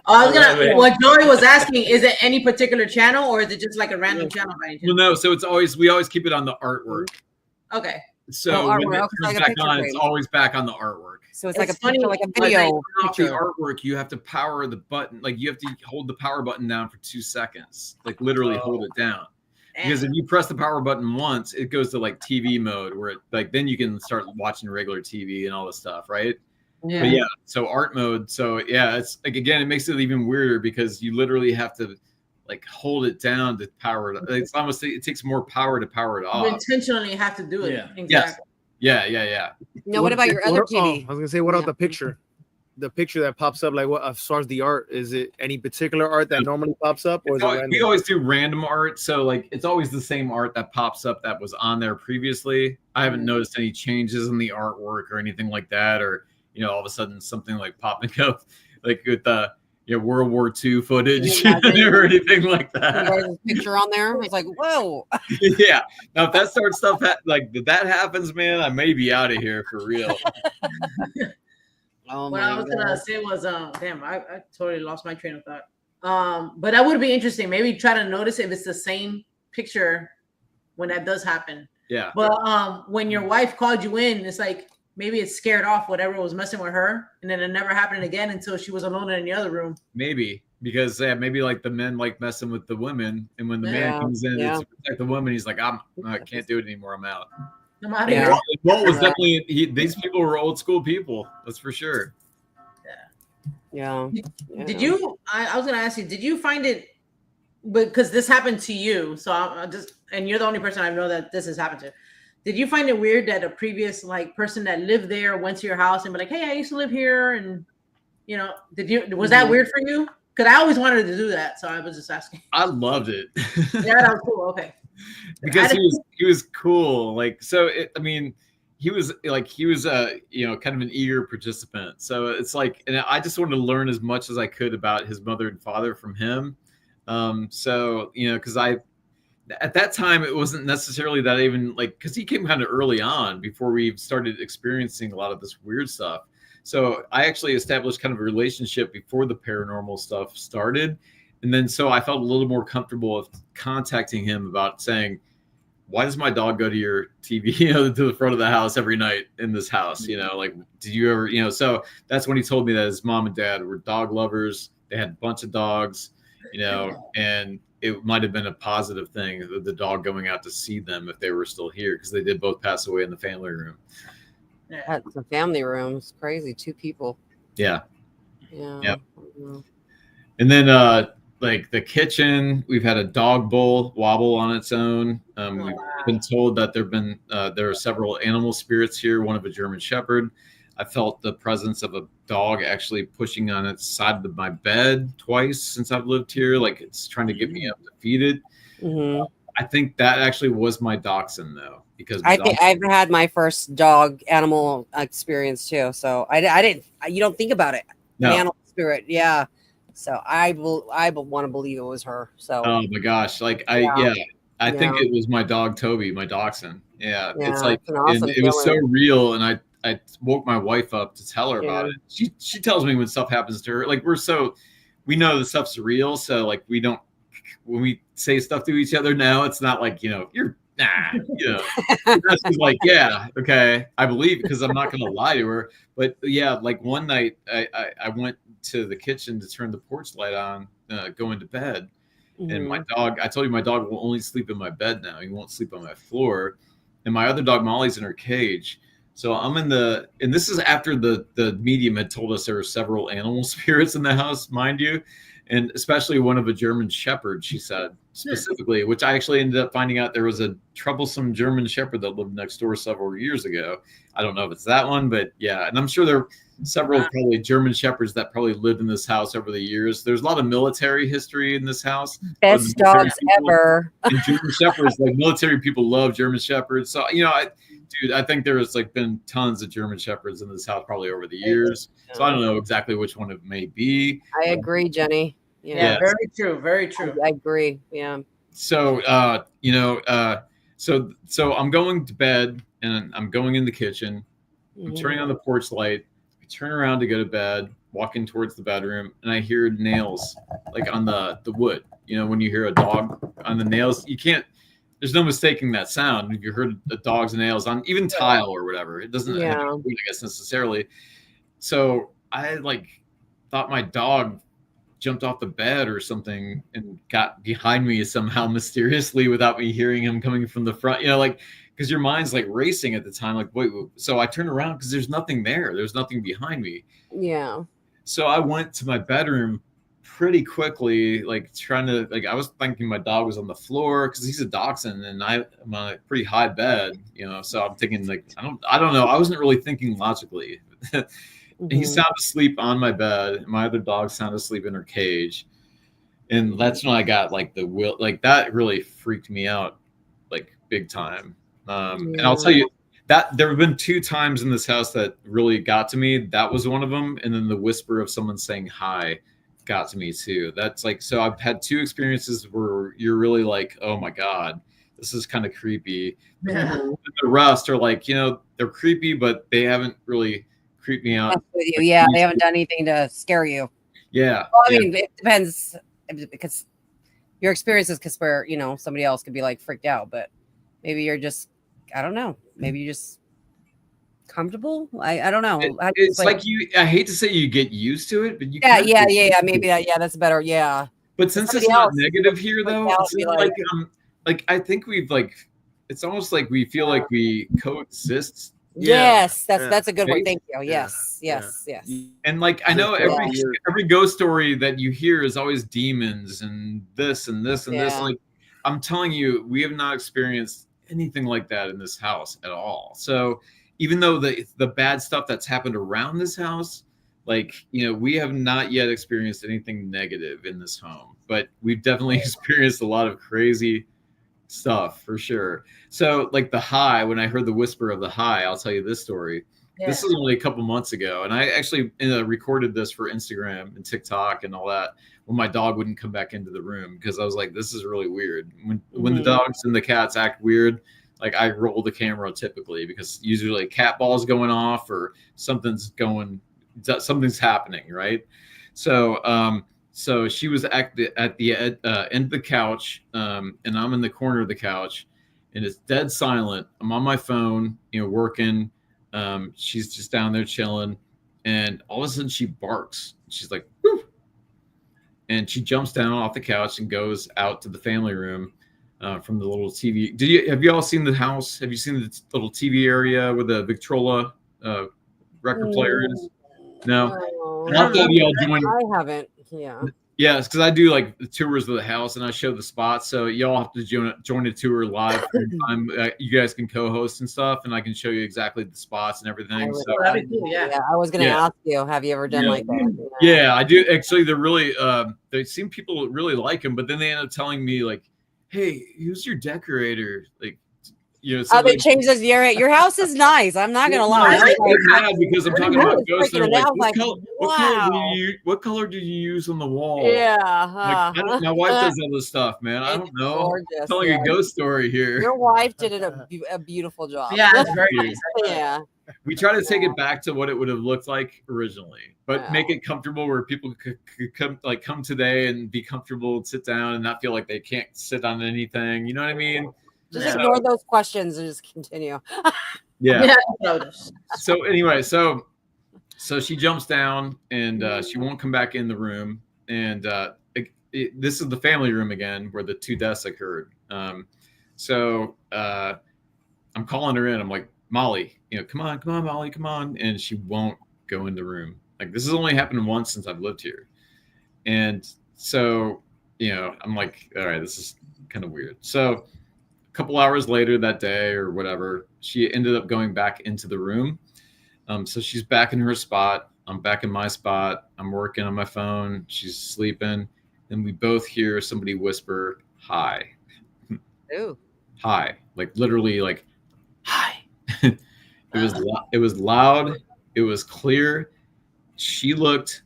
I was gonna. What Joey was asking, is it any particular channel or is it just like a random channel? Well, no. So we always keep it on the artwork. Okay. So when it turns back on, it's always back on the artwork. So it's like a picture, like a video. Off the artwork, you have to power the button. Like you have to hold the power button down for 2 seconds. Like literally hold it down. Because if you press the power button once, it goes to like TV mode where then you can start watching regular TV and all this stuff, right? Yeah. But so art mode. So it's like again, it makes it even weirder because you literally have to like hold it down to power it. It's almost it takes more power to power it off. You intentionally have to do it. Yeah. Exactly. Yeah. No, what about your other TV? I was gonna say, what about the picture? The picture that pops up, like what as far as the art, is it any particular art that normally pops up, or is it random? We always do random art, so like it's always the same art that pops up that was on there previously. I haven't noticed any changes in the artwork or anything like that, or all of a sudden something like popping up, like with the World War II footage or anything like that. There's a picture on there. It's like, whoa. Yeah. Now, if that sort of stuff like that happens, man, I may be out of here for real. What I was gonna say was, damn, I totally lost my train of thought. But that would be interesting. Maybe try to notice if it's the same picture when that does happen. Yeah. But when your wife called you in, it's like maybe it scared off whatever was messing with her, and then it never happened again until she was alone in the other room. Maybe because maybe like the men like messing with the women, and when the man comes in to protect the woman, he's like, I can't do it anymore. I'm out. I'm out of here. Walt was definitely these people were old school people. That's for sure. Yeah. Did you? I was gonna ask you. Did you find it? Because this happened to you, so I just and you're the only person I know that this has happened to. Did you find it weird that a previous person that lived there went to your house and be like, "Hey, I used to live here," and was that weird for you? Because I always wanted to do that, so I was just asking. I loved it. Yeah, that was cool. Okay. Because he was cool. Like so, he was kind of an eager participant. So it's like, and I just wanted to learn as much as I could about his mother and father from him. So because at that time, it wasn't necessarily that even because he came kind of early on before we started experiencing a lot of this weird stuff. So I actually established kind of a relationship before the paranormal stuff started. And then so I felt a little more comfortable of contacting him about saying, why does my dog go to your TV, to the front of the house every night in this house? Did you ever, so that's when he told me that his mom and dad were dog lovers. They had a bunch of dogs, and it might have been a positive thing, the dog going out to see them if they were still here, because they did both pass away in the family room. That's a family room. It's crazy. 2 people. Yeah. Yeah. Yep. And then, the kitchen, we've had a dog bowl wobble on its own. We've been told that there are several animal spirits here. One of a German Shepherd. I felt the presence of a dog actually pushing on its side of my bed twice since I've lived here. Like it's trying to get me up to feed it. Mm-hmm. I think that actually was my dachshund though, because I've had my first dog animal experience too. So I didn't. You don't think about it. No. An animal spirit, yeah. So I want to believe it was her. So oh my gosh, I think Yeah. it was my dog Toby, my dachshund. Yeah, Yeah, it's like it's an awesome it was so feeling. real, and I woke my wife up to tell her about Yeah. it. She tells me when stuff happens to her. Like we know the stuff's real, so like we don't when we say stuff to each other now, it's not like you're that's just like okay, I believe because I'm not gonna lie to her. But yeah, like one night I went to the kitchen to turn the porch light on, going to bed. And my dog, I told you my dog will only sleep in my bed now. He won't sleep on my floor. And my other dog, Molly's in her cage. So I'm and this is after the medium had told us there were several animal spirits in the house, mind you. And especially one of a German Shepherd, she said, specifically, which I actually ended up finding out there was a troublesome German Shepherd that lived next door several years ago. I don't know if it's that one, but yeah. And I'm sure there are several probably German Shepherds that probably lived in this house over the years. There's a lot of military history in this house. Best dogs ever. And German Shepherds, like military people love German Shepherds. So, I think there's like been tons of German Shepherds in this house probably over the years. So I don't know exactly which one it may be. I agree, Jenny. Yeah, very true. Very true. I agree. Yeah. So, so I'm going to bed and I'm going in the kitchen. I'm turning on the porch light. I turn around to go to bed, walking towards the bedroom, and I hear nails like on the wood. When you hear a dog on the nails, there's no mistaking that sound. If you heard the dog's nails on even tile or whatever, it doesn't have to be wood, I guess, necessarily. So I thought my dog jumped off the bed or something and got behind me somehow mysteriously without me hearing him coming from the front, because your mind's like racing at the time. Like, wait. So I turned around because there's nothing there. There's nothing behind me. Yeah. So I went to my bedroom pretty quickly, trying to, I was thinking my dog was on the floor because he's a dachshund and I'm on a pretty high bed, so I'm thinking I don't know. I wasn't really thinking logically. He sound asleep on my bed. My other dog sound asleep in her cage. And that's when I got the will, that really freaked me out, big time. And I'll tell you that there have been 2 times in this house that really got to me. That was one of them. And then the whisper of someone saying hi got to me too. That's so I've had 2 experiences where you're really oh my God, this is kind of creepy. Yeah. The rest are they're creepy, but they haven't really creeped me out. With you. Yeah, they haven't done anything to scare you. Yeah. Well, I mean, it depends because your experiences could spare, somebody else could be freaked out, but maybe you're just, I don't know, maybe you're just comfortable. I don't know. It's I hate to say you get used to it, but you yeah, maybe that's better. Yeah. But since it's not negative here though, it's I think we've it's almost like we feel like we coexist. Yes, that's a good one. Thank you. Yes. And I know every ghost story that you hear is always demons and this and this and this. I'm telling you, we have not experienced anything like that in this house at all. So even though the bad stuff that's happened around this house, we have not yet experienced anything negative in this home, but we've definitely experienced a lot of crazy stuff for sure. So the high, when I heard the whisper of the high, I'll tell you this story. Yeah. This is only a couple months ago, and I actually recorded this for Instagram and TikTok and all that when my dog wouldn't come back into the room because I was like, this is really weird. When the dogs and the cats act weird, I roll the camera typically because usually a cat ball's going off or something's happening, right? So so she was at the end of the couch, and I'm in the corner of the couch, and it's dead silent. I'm on my phone, working. She's just down there chilling, and all of a sudden she barks. She's like, whoo! And she jumps down off the couch and goes out to the family room from the little TV. Have you all seen the house? Have you seen the little TV area where the Victrola record player is? No. I haven't. Yeah. Yeah, it's because I do the tours of the house and I show the spots. So y'all have to join a tour live. You guys can co-host and stuff, and I can show you exactly the spots and everything. That'd be cool. Yeah. I was going to ask you, have you ever done that? Yeah, I do. Actually, they're really. They seem people really like them, but then they end up telling me hey, who's your decorator? you know, Oh, they somebody, changed this. Your house is nice. I'm not gonna No, lie. it's I was like, mad because I'm talking I about was ghosts. freaking And they're out. like, I was what like, color do wow. you what color did you use on the wall? Yeah. Like, my wife does all this stuff, man. I It's don't know. gorgeous, Telling yeah. a ghost story here. Your wife did a beautiful job. Yeah, it's very Thank you. nice. Yeah. We try to take it back to what it would have looked like originally, but make Wow. it comfortable where people could come today and be comfortable, sit down, and not feel like they can't sit on anything. You know what I mean? Just Yeah. ignore those questions and just continue. Yeah. Notice. So anyway, so she jumps down and she won't come back in the room. And this is the family room again, where the 2 deaths occurred. So I'm calling her in. I'm like, Molly, you know, come on, Molly, come on. And she won't go in the room. Like, this has only happened once since I've lived here. And so, you know, I'm like, all right, this is kind of weird. So a couple hours later that day or whatever, she ended up going back into the room. So she's back in her spot. I'm back in my spot. I'm working on my phone. She's sleeping. And we both hear somebody whisper, hi. Ooh. Hi. Like, literally, like, hi. It was loud. It was clear. She looked.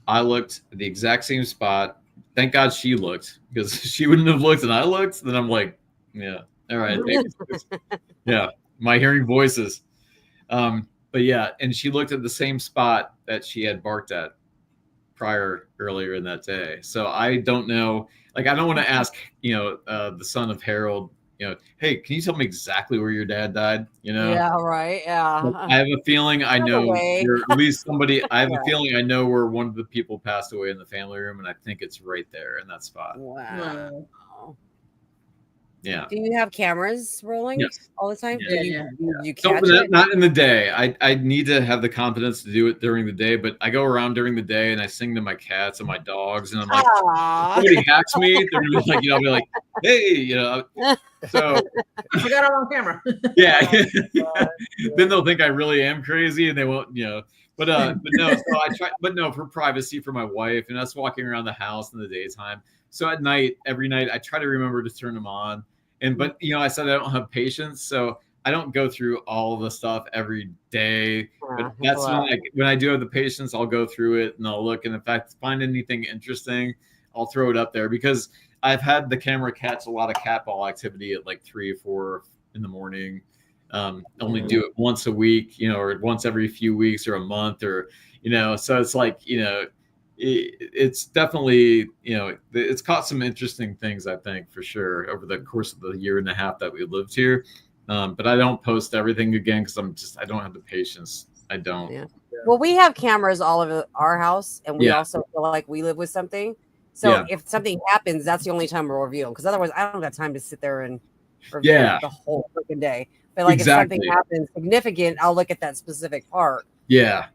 I looked at the exact same spot. Thank God she looked, because if she wouldn't have looked and I looked, then I'm like, yeah, all right. Yeah, my hearing voices. But yeah, and she looked at the same spot that she had barked at earlier in that day. So I don't know. Like, I don't want to ask, you know, the son of Harold, you know, hey, can you tell me exactly where your dad died? You know? Yeah, right. Yeah. But I have a feeling I know away. where at least somebody. I have Yeah. a feeling I know where one of the people passed away in the family room, and I think it's right there in that spot. Wow. Yeah. Do you have cameras rolling Yes. all the time? Yeah. Did you So catch it? not in the day. I need to have the confidence to do it during the day, but I go around during the day and I sing to my cats and my dogs, and I'm like, Aw. somebody hacks me, they're gonna be like, you know, I'll be like, hey, you know. So I got it on camera. yeah. Then they'll think I really am crazy, and they won't, you know. But no. So I try, but no, for privacy for my wife and us walking around the house in the daytime. So at night, every night, I try to remember to turn them on. But you know, I said I don't have patience, so I don't go through all the stuff every day. But that's when I do have the patience, I'll go through it and I'll look. And if I find anything interesting, I'll throw it up there, because I've had the camera catch a lot of cat ball activity at like 3 or 4 in the morning. Only do it once a week, you know, or once every few weeks or a month, or, you know, so it's like, you know, it's definitely, you know, it's caught some interesting things, I think, for sure, over the course of the 1.5 years that we lived here. But I don't post everything again, because I don't have the patience. I don't. Yeah. Well, we have cameras all over our house, and we also feel like we live with something. So if something happens, that's the only time we'll review them, because otherwise I don't have time to sit there and review the whole freaking day. But like if something happens significant, I'll look at that specific part. Yeah.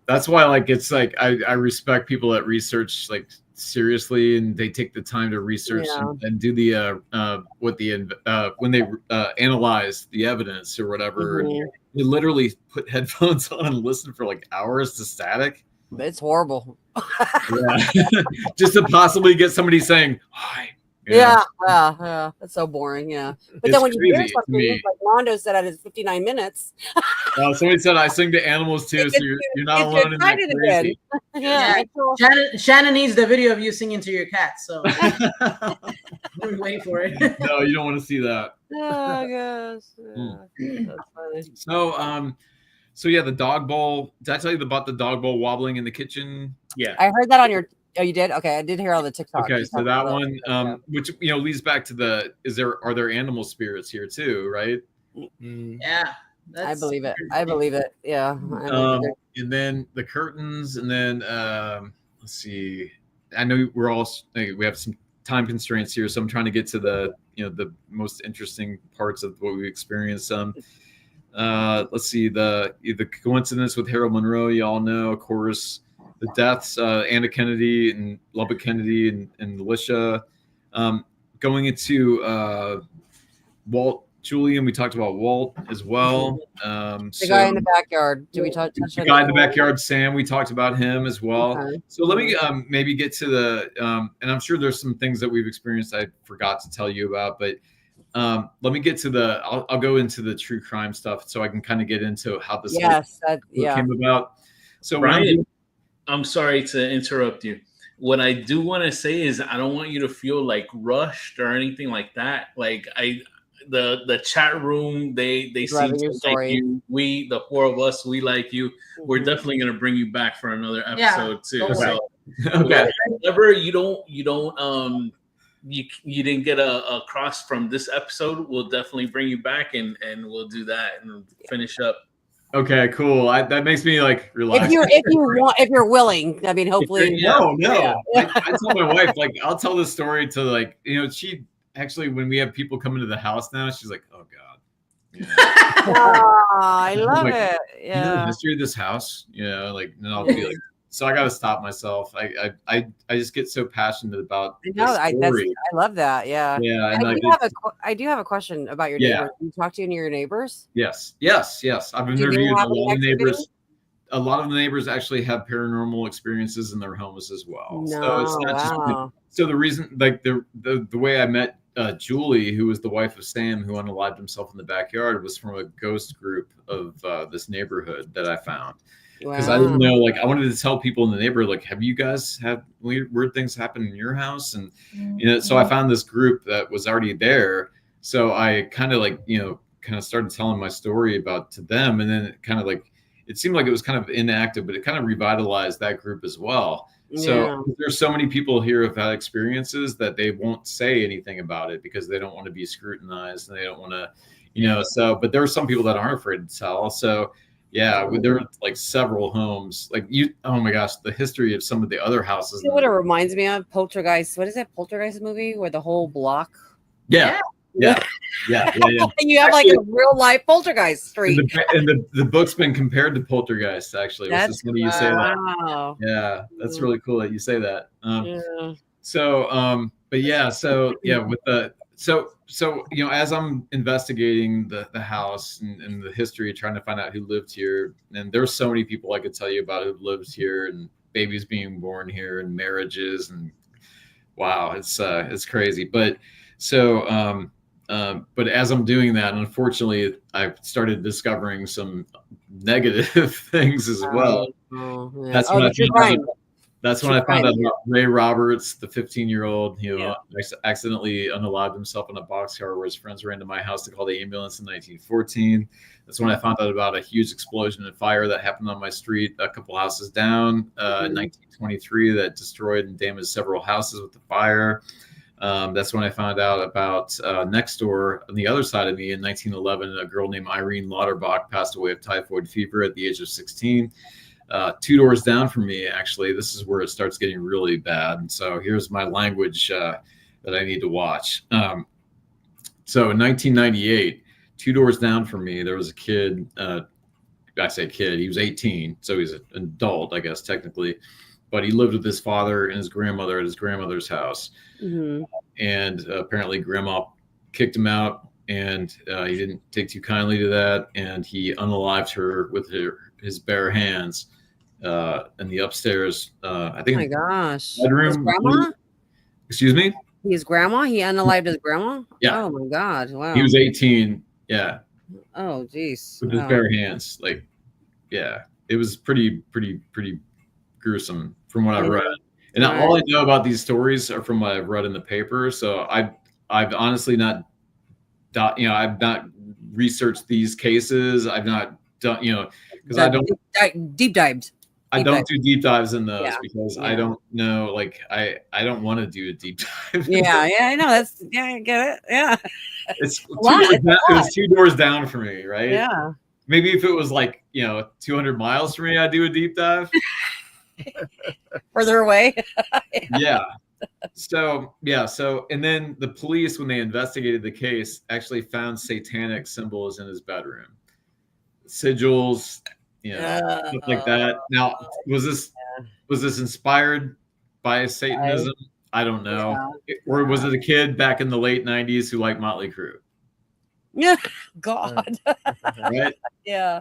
That's why, like, it's like I respect people that research like seriously, and they take the time to research and do the when they analyze the evidence or whatever. And they literally put headphones on and listen for like hours to static. It's horrible. Just to possibly get somebody saying hi. Yeah, that's so boring. Yeah, but it's then when you hear crazy something like Mondo said at his 59 minutes, somebody said I sing to animals too, so you're not alone in that crazy. Shannon needs the video of you singing to your cat, so I'm waiting for it. No, you don't want to see that. Oh gosh, that's funny. So yeah, the dog bowl. Did I tell you about the dog bowl wobbling in the kitchen? Yeah, I heard that on your. Oh, you did? Okay, I did hear all the TikTok. Okay, so that one, which, you know, leads back to are there animal spirits here too, right? Yeah, I believe it. I believe it. Yeah. And then the curtains, and then let's see. I know we have some time constraints here, so I'm trying to get to the most interesting parts of what we experienced. Let's see, the coincidence with Harold Monroe, you all know, of course. The deaths, Anna Kennedy and 𝗿𝗶𝗽𝗀𝗃 and Alicia. Going into Walt Julian, we talked about Walt as well. The guy in the backyard. Did we touch the guy in the backyard, Sam? We talked about him as well. Okay. So let me maybe get to and I'm sure there's some things that we've experienced I forgot to tell you about, but let me get to the. I'll go into the true crime stuff so I can kind of get into how this came about. So Brian, I'm sorry to interrupt you. What I do want to say is I don't want you to feel like rushed or anything like that. Like the chat room, they seem to like you. We, the four of us, we like you. We're definitely gonna bring you back for another episode too. Okay. So whatever you didn't get a cross from this episode, we'll definitely bring you back and we'll do that and finish up. Okay, cool. That makes me like relax. If you're willing, I mean, hopefully. No. I tell my wife, like, I'll tell this story to, like, you know, she actually, when we have people come into the house now, she's like, oh God. You know? I love like, it. You know the history of this house, you know, like, and I'll be like, so I got to stop myself. I just get so passionate about I story. I love that. Yeah. Yeah. And I do have a question about your neighbors. Do you talk to any of your neighbors? Yes. I've interviewed a lot of neighbors. A lot of the neighbors actually have paranormal experiences in their homes as well. No, so it's not just so the reason, like the way I met Julie, who was the wife of Sam, who unalived himself in the backyard, was from a ghost group of this neighborhood that I found. Because I didn't know, like, I wanted to tell people in the neighborhood, like, have you guys had weird things happen in your house? And, you know, so I found this group that was already there. So I kind of like, you know, kind of started telling my story to them. And then it kind of like, it seemed like it was kind of inactive, but it kind of revitalized that group as well. So there's so many people here who've had experiences that they won't say anything about it because they don't want to be scrutinized and they don't want to, you know, but there are some people that aren't afraid to tell. So yeah, there were like several homes. Like oh my gosh, the history of some of the other houses. You know what it reminds me of? Poltergeist. What is that Poltergeist movie where the whole block? Yeah. And you have like a real life Poltergeist street. And the book's been compared to Poltergeist. Actually, that's funny you say that. Yeah, that's really cool that you say that. So you know, as I'm investigating the house and the history, trying to find out who lived here, and there's so many people I could tell you about who lived here, and babies being born here, and marriages, and wow, it's crazy. But but as I'm doing that, unfortunately, I've started discovering some negative things as well. That's when I found out about Ray Roberts, the 15-year-old, accidentally unalived himself in a boxcar where his friends ran to my house to call the ambulance in 1914. That's when I found out about a huge explosion and fire that happened on my street a couple houses down in 1923 that destroyed and damaged several houses with the fire. That's when I found out about next door on the other side of me in 1911, a girl named Irene Lauterbach passed away of typhoid fever at the age of 16. 2 doors down from me, actually, this is where it starts getting really bad. And so here's my language that I need to watch. So in 1998, 2 doors down from me, there was a kid. I say kid, he was 18, so he's an adult, I guess, technically. But he lived with his father and his grandmother at his grandmother's house. And apparently grandma kicked him out, and he didn't take too kindly to that. And he unalived her with his bare hands in the upstairs. I think. Oh my gosh! Bedroom. His grandma? Excuse me. His grandma. He unalived his grandma. Yeah. Oh my God! Wow. He was 18. Yeah. Oh geez. With his bare hands, like, yeah, it was pretty gruesome from what I read. And all I know about these stories are from what I've read in the paper. So I've honestly not, I've not researched these cases. I've not done, because I don't deep dived. I don't do deep dives in those because I don't know. Like I don't want to do a deep dive. I know. I get it. Yeah. It was 2 doors down for me, right? Yeah. Maybe if it was like 200 miles from me, I'd do a deep dive. Further away. So and then the police, when they investigated the case, actually found satanic symbols in his bedroom, sigils, stuff like that. Now, was this inspired by Satanism? I don't know. Or was it a kid back in the late 90s who liked Motley Crue? Yeah. God. Right? Yeah.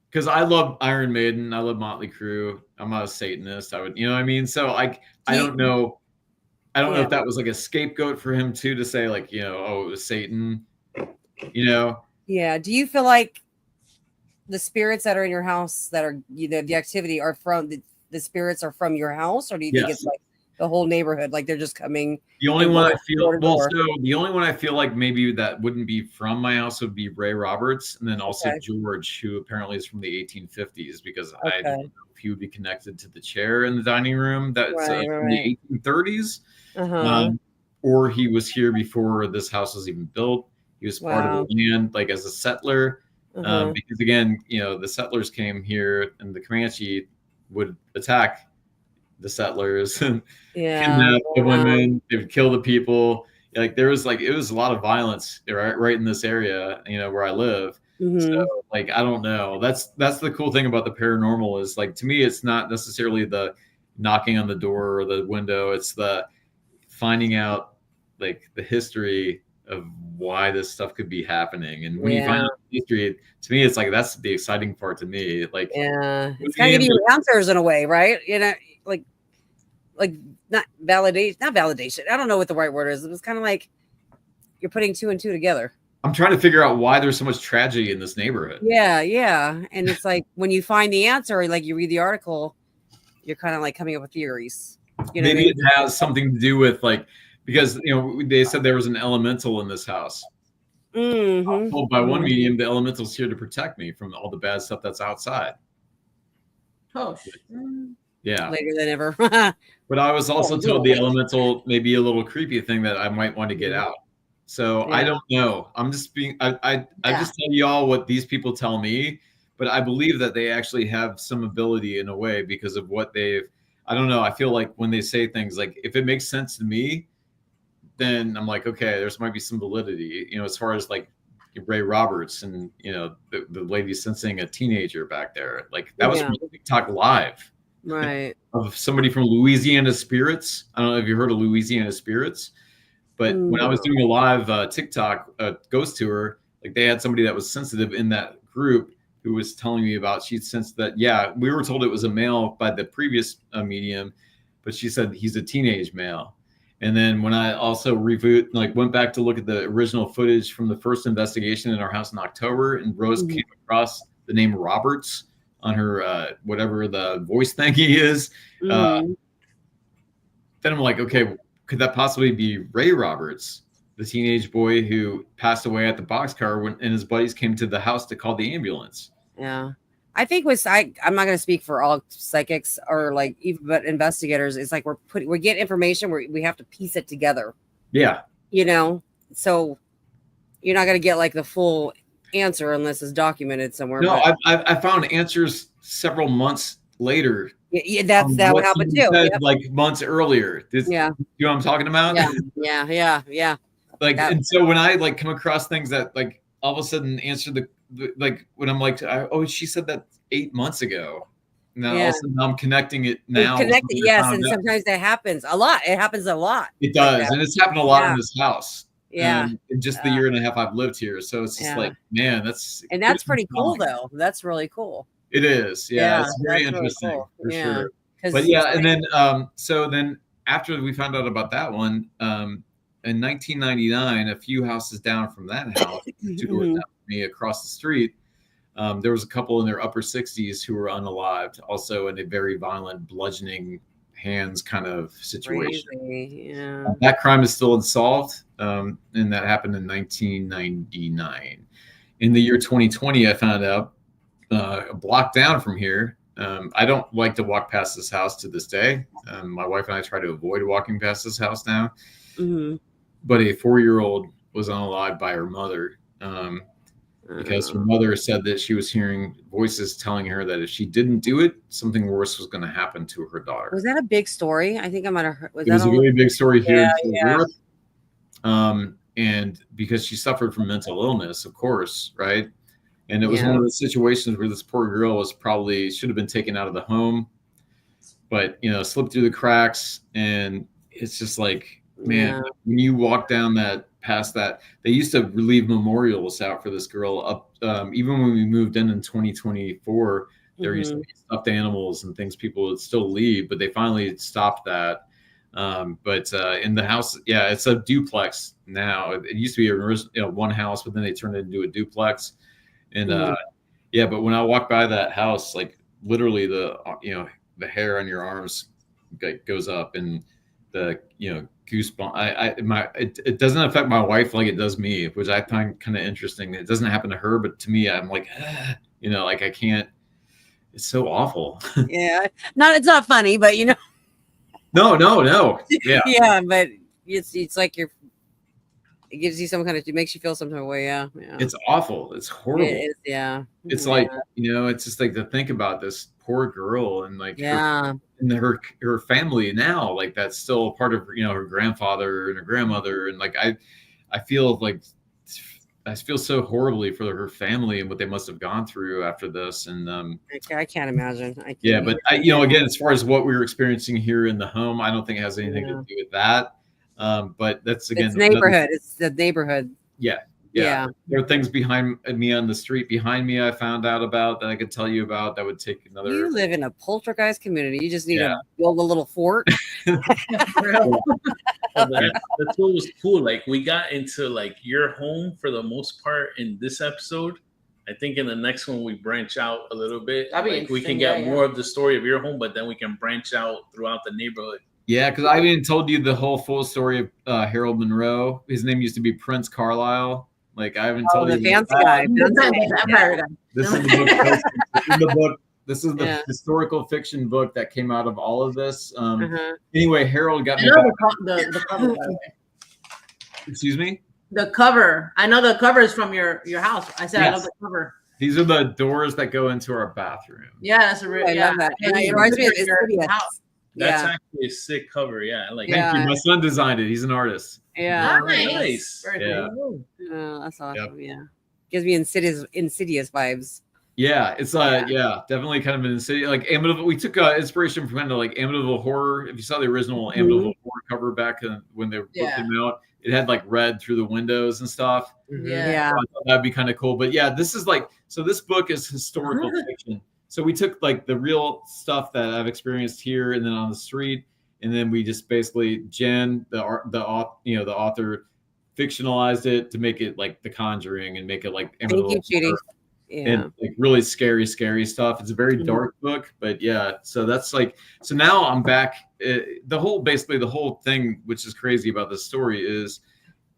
Because I love Iron Maiden, I love Motley Crue. I'm not a Satanist. I would, you know what I mean? So I don't know. I don't know Yeah. if that was like a scapegoat for him too, to say like, you know, oh, it was Satan, you know. Yeah. Do you feel like the spirits that are in your house that are the activity are from the spirits are from your house, or do you think Yes. it's like the whole neighborhood, like they're just coming? The only and one I going feel door to door? the only one I feel like maybe that wouldn't be from my house would be Ray Roberts, and then also Okay. George, who apparently is from the 1850s, because I Okay. don't know if he would be connected to the chair in the dining room that's Right, from right. the 1830s, Uh-huh. or he was here before this house was even built. He was part of Wow. the land, like as a settler, Uh-huh. because again, you know, the settlers came here, and the Comanche would attack the settlers and Yeah. kidnap the Wow. women, they would kill the people. Like there was like, it was a lot of violence right in this area, you know, where I live. Mhm. So like, I don't know. That's the cool thing about the paranormal is like, to me, it's not necessarily the knocking on the door or the window. It's the finding out like the history of why this stuff could be happening. And when you find Yeah. out the history, to me, it's like, that's the exciting part to me. Like, Yeah. It's kind of give you answers in a way, right? You know, like not validation. I don't know what the right word is. It was kind of like you're putting two and two together. I'm trying to figure out why there's so much tragedy in this neighborhood. Yeah, yeah. And it's like when you find the answer, like you read the article, you're kind of like coming up with theories. You know, Maybe it has something to do with like, because you know they said there was an elemental in this house. I'm told by one medium the elemental's here to protect me from all the bad stuff that's outside. Oh, shit. Yeah. Later than ever. But I was also told the elemental may be a little creepy thing that I might want to get out. So I don't know. I'm just being, I just tell y'all what these people tell me, but I believe that they actually have some ability in a way because of what they've, I don't know. I feel like when they say things like, if it makes sense to me, then I'm like, okay, there's might be some validity, you know, as far as like Ray Roberts and, you know, the lady sensing a teenager back there. Like that was from TikTok Live. Right. Of somebody from Louisiana Spirits. I don't know if you heard of Louisiana Spirits, but when I was doing a live TikTok ghost tour, like they had somebody that was sensitive in that group who was telling me about, she'd sensed that, yeah, we were told it was a male by the previous medium, but she said he's a teenage male. And then when I also went back to look at the original footage from the first investigation in our house in October, and Rose came across the name Roberts on her whatever the voice thingy is, then I'm like, okay, could that possibly be Ray Roberts, the teenage boy who passed away at the boxcar when and his buddies came to the house to call the ambulance? Yeah, I think I'm not going to speak for all psychics or like even but investigators. It's like we get information where we have to piece it together. Yeah, you know, so you're not going to get like the full answer unless it's documented somewhere. No, I found answers several months later. Yeah, that would happen too. Like months earlier. You know what I'm talking about? Yeah. Like, and so when I like come across things that like all of a sudden answer the like when I'm like, oh, she said that 8 months ago. Now all of a sudden I'm connecting it now. Yes, and sometimes that happens a lot. It happens a lot. It does, and it's happened a lot in this house. Yeah, in just the year and a half I've lived here, so it's just like, man, that's pretty cool though. That's really cool. It is, it's very interesting really cool. For sure. But and then so then after we found out about that one, in 1999, a few houses down from that house, 2 doors down from me across the street, there was a couple in their upper 60s who were unalived, also in a very violent bludgeoning hands kind of situation. Yeah. That crime is still unsolved, and that happened in 1999. In the year 2020, I found out a block down from here. I don't like to walk past this house to this day. My wife and I try to avoid walking past this house now. But a 4-year-old was unalived by her mother because her mother said that she was hearing voices telling her that if she didn't do it, something worse was going to happen to her daughter. Was that a big story? I think I might have heard. It was a really big story here in Fort Worth. And because she suffered from mental illness, of course, right? And it was one of the situations where this poor girl should have been taken out of the home, but, you know, slipped through the cracks. And it's just like, man, when you walk down past that, they used to leave memorials out for this girl up. Even when we moved in 2024, there used to be stuffed animals and things people would still leave, but they finally stopped that. But in the house, yeah, it's a duplex now. It used to be one house, but then they turned it into a duplex. And yeah, but when I walk by that house, like literally the hair on your arms goes up, and the goosebump. It doesn't affect my wife like it does me, which I find kind of interesting. It doesn't happen to her, but to me, I'm like, like I can't. It's so awful. Yeah, it's not funny, but No. Yeah. Yeah, but it's like it gives you it makes you feel some type of way. Yeah. It's awful. It's horrible. It is, yeah. It's like, it's just like to think about this poor girl and like her family now, like that's still part of her grandfather and her grandmother, and like I feel so horribly for her family and what they must have gone through after this. And I can't imagine. But again, as far as what we were experiencing here in the home, I don't think it has anything to do with that. But that's again, it's neighborhood. It's the neighborhood. Yeah. There are things behind me on the street behind me I found out about that I could tell you about that would take another. You live in a poltergeist community. You just need to build a little fort. That's what was cool. Like we got into like your home for the most part in this episode. I think in the next one we branch out a little bit. Like we can get more of the story of your home, but then we can branch out throughout the neighborhood. Yeah, because I even told you the whole full story of Harold Monroe. His name used to be Prince Carlisle. Like I haven't told you the fancy guy. This is the book. This is the historical fiction book that came out of all of this. Anyway, Harold got me. The cover. Excuse me. The cover. I know the cover is from your house. I said I love the cover. These are the doors that go into our bathroom. Yeah, that's a real. I love that. And it reminds me of your house. That's actually a sick cover. Yeah, Thank you. My son designed it. He's an artist. Yeah, nice. Very cool. Oh, that's awesome. Yep. Yeah, gives me insidious vibes. Yeah, it's definitely kind of an insidious. Like Amityville, we took inspiration from kind of like Amityville Horror. If you saw the original Amityville Horror cover back when they put them out, it had like red through the windows and stuff. Yeah, so I thought that'd be kind of cool. But yeah, this is like, so this book is historical fiction. So we took like the real stuff that I've experienced here and then on the street, and then we just basically the author fictionalized it to make it like The Conjuring and make it like Thank you, Judy. And like really scary stuff. It's a very dark book, but so that's like, so now I'm back. The whole thing, which is crazy about this story, is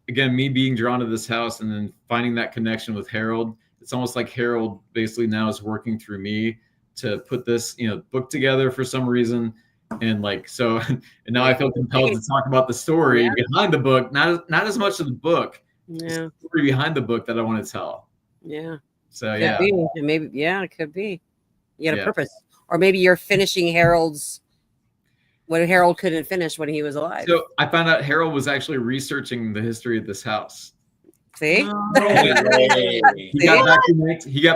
again me being drawn to this house and then finding that connection with Harold. It's almost like Harold basically now is working through me to put this book together for some reason. And like, so, and now I feel compelled to talk about the story behind the book, not as much of the book, the story behind the book that I want to tell. Yeah. So maybe it could be. You had a purpose, or maybe you're finishing what Harold couldn't finish when he was alive. So I found out Harold was actually researching the history of this house. See, he got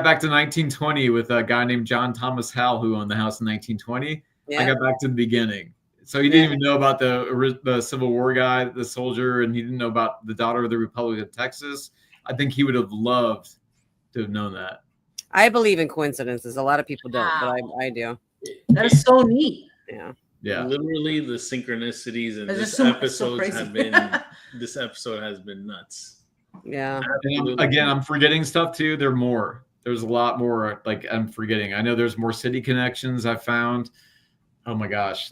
back to 1920 with a guy named John Thomas Howell who owned the house in 1920. I got back to the beginning. So he didn't even know about the Civil War guy, the soldier, and he didn't know about the daughter of the Republic of Texas. I think he would have loved to have known that. I believe in coincidences. A lot of people don't, but I do. That is so neat. Yeah. Literally, the synchronicities in this episode has been nuts. Yeah. Again, I'm forgetting stuff too. There's a lot more like I'm forgetting. I know there's more city connections I found. Oh my gosh.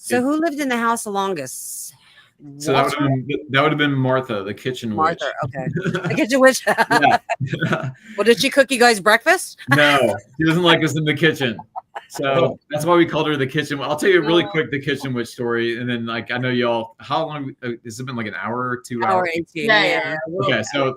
Who lived in the house the longest? So that would have been Martha, the kitchen witch. Okay. The kitchen witch. Well, did she cook you guys breakfast? No, she doesn't like us in the kitchen. So that's why we called her the kitchen. I'll tell you really quick the kitchen witch story, and then I know y'all. How long has it been? Like an hour or 2 hours? Hour 18. Yeah. Okay, so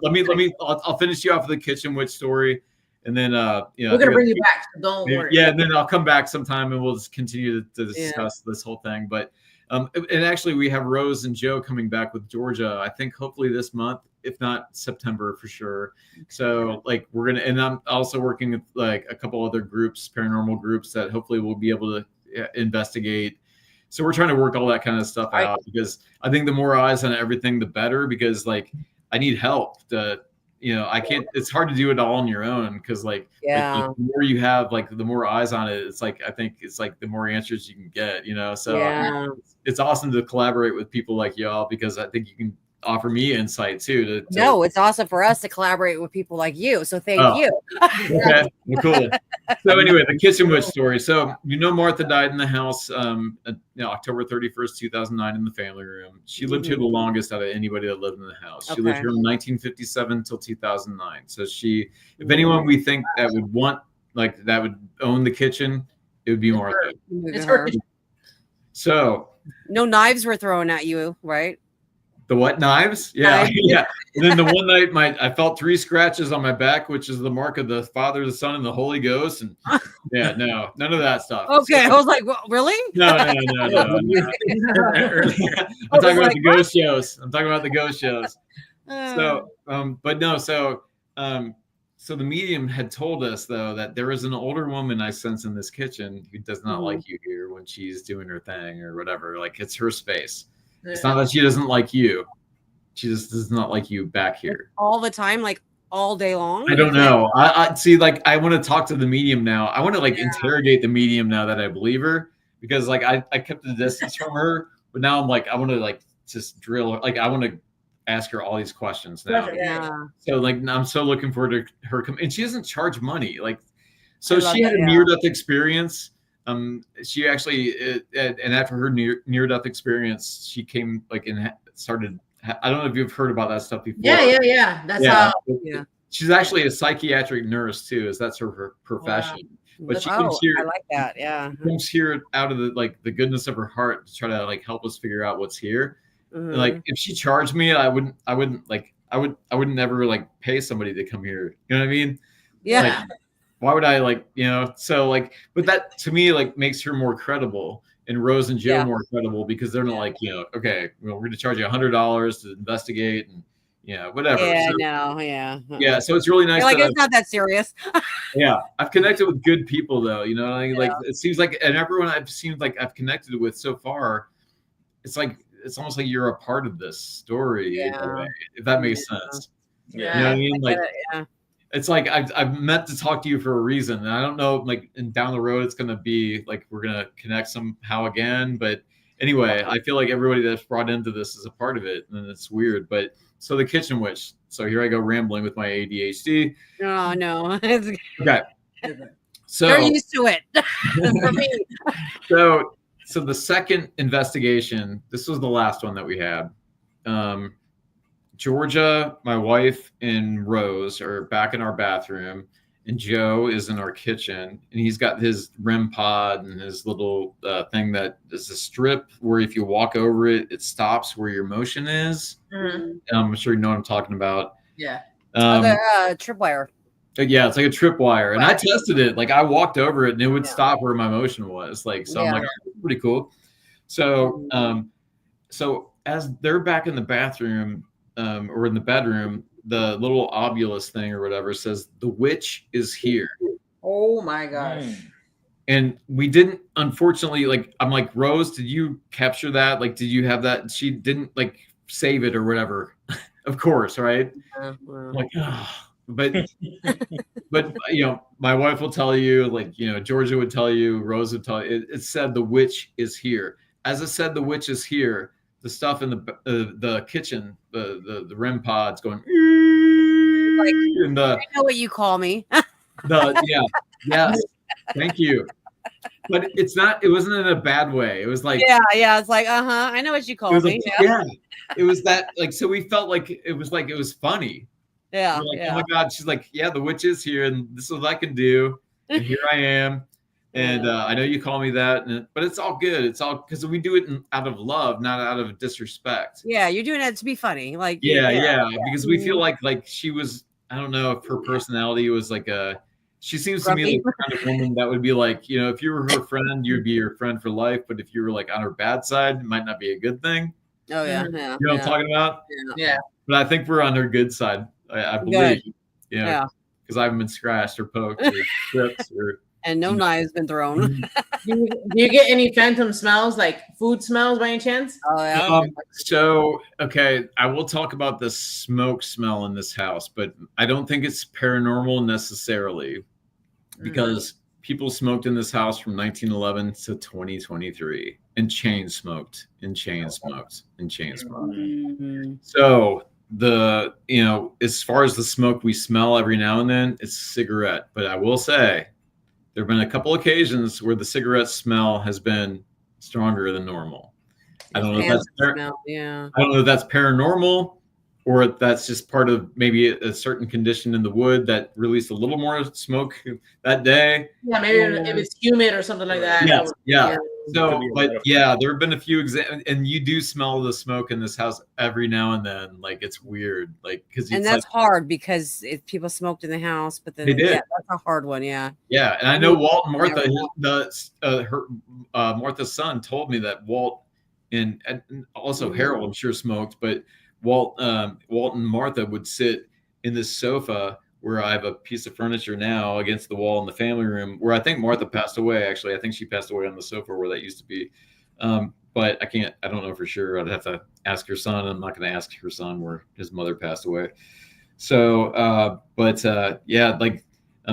I'll finish you off with the kitchen witch story, and then we're gonna bring you back. So don't worry. Yeah, and then I'll come back sometime, and we'll just continue to discuss this whole thing. But and actually, we have Rose and Joe coming back with Georgia. I think hopefully this month, if not September for sure. So we're gonna, and I'm also working with like a couple other groups, paranormal groups that hopefully we'll be able to investigate. So we're trying to work all that kind of stuff out because I think the more eyes on everything, the better. Because I need help to you know, I can't. It's hard to do it all on your own because like Yeah. the more you have, like the more eyes on it, it's like I think it's like the more answers you can get. You know, so Yeah. it's awesome to collaborate with people like y'all because I think you can offer me insight too. To No, it's awesome for us to collaborate with people like you. So thank Oh. you. Okay, well, cool. So anyway, the kitchen witch story. So Martha died in the house, October 31st, 2009, in the family room. She lived here the longest out of anybody that lived in the house. She lived Okay. here from 1957 until 2009. So she, if anyone we think that would want, like that would own the kitchen, it would be Martha. Look It's at her. her. So No knives were thrown at you, right? the what knives? Yeah, Knives. yeah. And then the one night, I felt 3 scratches on my back, which is the mark of the Father, the Son, and the Holy Ghost. And yeah, no, none of that stuff. Okay. I was like, well, really? No. I'm talking about the ghost shows. I'm talking about the ghost shows. So, but no, so the medium had told us though that there is an older woman I sense in this kitchen who does not like you here when she's doing her thing or whatever. Like it's her space. It's not that she doesn't like you. She just does not like you back here. All the time, like all day long. I don't know. I see. Like I want to talk to the medium now. I want to like interrogate the medium now that I believe her because like I kept the distance from her, but now I'm like I want to like just drill her. Like I want to ask her all these questions now. Yeah. So like I'm so looking forward to her and she doesn't charge money. Like so I love she had that, a near-death experience. She actually and after her near-death experience, she came like and started. I don't know if you've heard about that stuff before. Yeah. That's how. Yeah. She's actually a psychiatric nurse too, as that's her profession. Wow. But she comes here. I like that. Yeah. Comes here out of the goodness of her heart to try to like help us figure out what's here. Mhm. Like if she charged me, I wouldn't never like pay somebody to come here. You know what I mean? Yeah. Like, why would I like, you know? So like, but that to me like makes her more credible and Rose and Joe more credible because they're not like, you know, okay, well, we're going to charge you $100 to investigate and whatever. Yeah. So, No. Yeah. yeah. So it's really nice. You're like that it's not that serious. I've connected with good people though. You know, like it seems like, and everyone I've connected with so far, it's like, it's almost like you're a part of this story, in a way, if that makes sense. Yeah. You know what I mean? Like, Yeah. it's like I've meant to talk to you for a reason. And I don't know, like, and down the road, it's going to be like we're going to connect somehow again. But anyway, I feel like everybody that's brought into this is a part of it. And it's weird. But so the kitchen witch. So here I go rambling with my ADHD. Oh, no. Okay. So They're used to it. For me. So the second investigation, this was the last one that we had. Georgia, my wife, and Rose are back in our bathroom, and Joe is in our kitchen, and he's got his REM pod and his little thing that is a strip where if you walk over it, it stops where your motion is. Mhm. I'm sure you know what I'm talking about. Yeah. The tripwire. Yeah, it's like a tripwire, and I tested it. Like I walked over it, and it would stop where my motion was. Like so, I'm like, oh, that's pretty cool. So, so as they're back in the bathroom or in the bedroom, the little 𝗷𝗶𝗀𝗘 thing or whatever says the witch is here. Oh my gosh. And we didn't, unfortunately. Like I'm like, Rose, did you capture that? Like, did you have that? She didn't like save it or whatever. Of course, right? I'm like, oh. But my wife will tell you, like, Georgia would tell you, Rose would tell you, it said the witch is here. As it said the witch is here, the stuff in the kitchen, the REM pods going Like, and I know what you call me. Yes, thank you. But it wasn't in a bad way. It was like yeah, it's like, I know what you call me. It was that, like, so we felt like it was funny. Yeah, like, oh my God. She's like, yeah, the witch is here, and this is what I can do. And here I am. And I know you call me that, but it's all good. It's all because we do it out of love, not out of disrespect. Yeah, you're doing it to be funny. Like, because we feel like she was, I don't know if her personality was like she seems to me like the kind of woman that would be like, if you were her friend, you'd be her friend for life. But if you were like on her bad side, it might not be a good thing. Oh, yeah. You know what I'm talking about? Yeah. But I think we're on her good side. I believe, because I haven't been scratched or poked or stripped or And no knives been thrown. Do you get any phantom smells, like food smells by any chance? Oh yeah. So, okay, I will talk about the smoke smell in this house, but I don't think it's paranormal necessarily because people smoked in this house from 1911 to 2023 and chain smoked and chain smoked and chain smoked. So as far as the smoke we smell every now and then, it's cigarette. But I will say there have been a couple occasions where the cigarette smell has been stronger than normal. I don't know if that's I don't know if that's paranormal or if that's just part of maybe a certain condition in the wood that released a little more smoke that day. Yeah, maybe if it's humid or something like that. Yes, yeah. So, but yeah, there have been a few examples, and you do smell the smoke in this house every now and then. Like it's weird, like because and that's hard because if people smoked in the house, but then yeah, that's a hard one. Yeah. Yeah, and I know Walt and Martha, Martha's son, told me that Walt and also Harold, I'm sure, smoked, but Walt and Martha would sit in this sofa where I have a piece of furniture now against the wall in the family room where I think Martha passed away. Actually, I think she passed away on the sofa where that used to be. But I don't know for sure. I'd have to ask her son. I'm not going to ask her son where his mother passed away. So,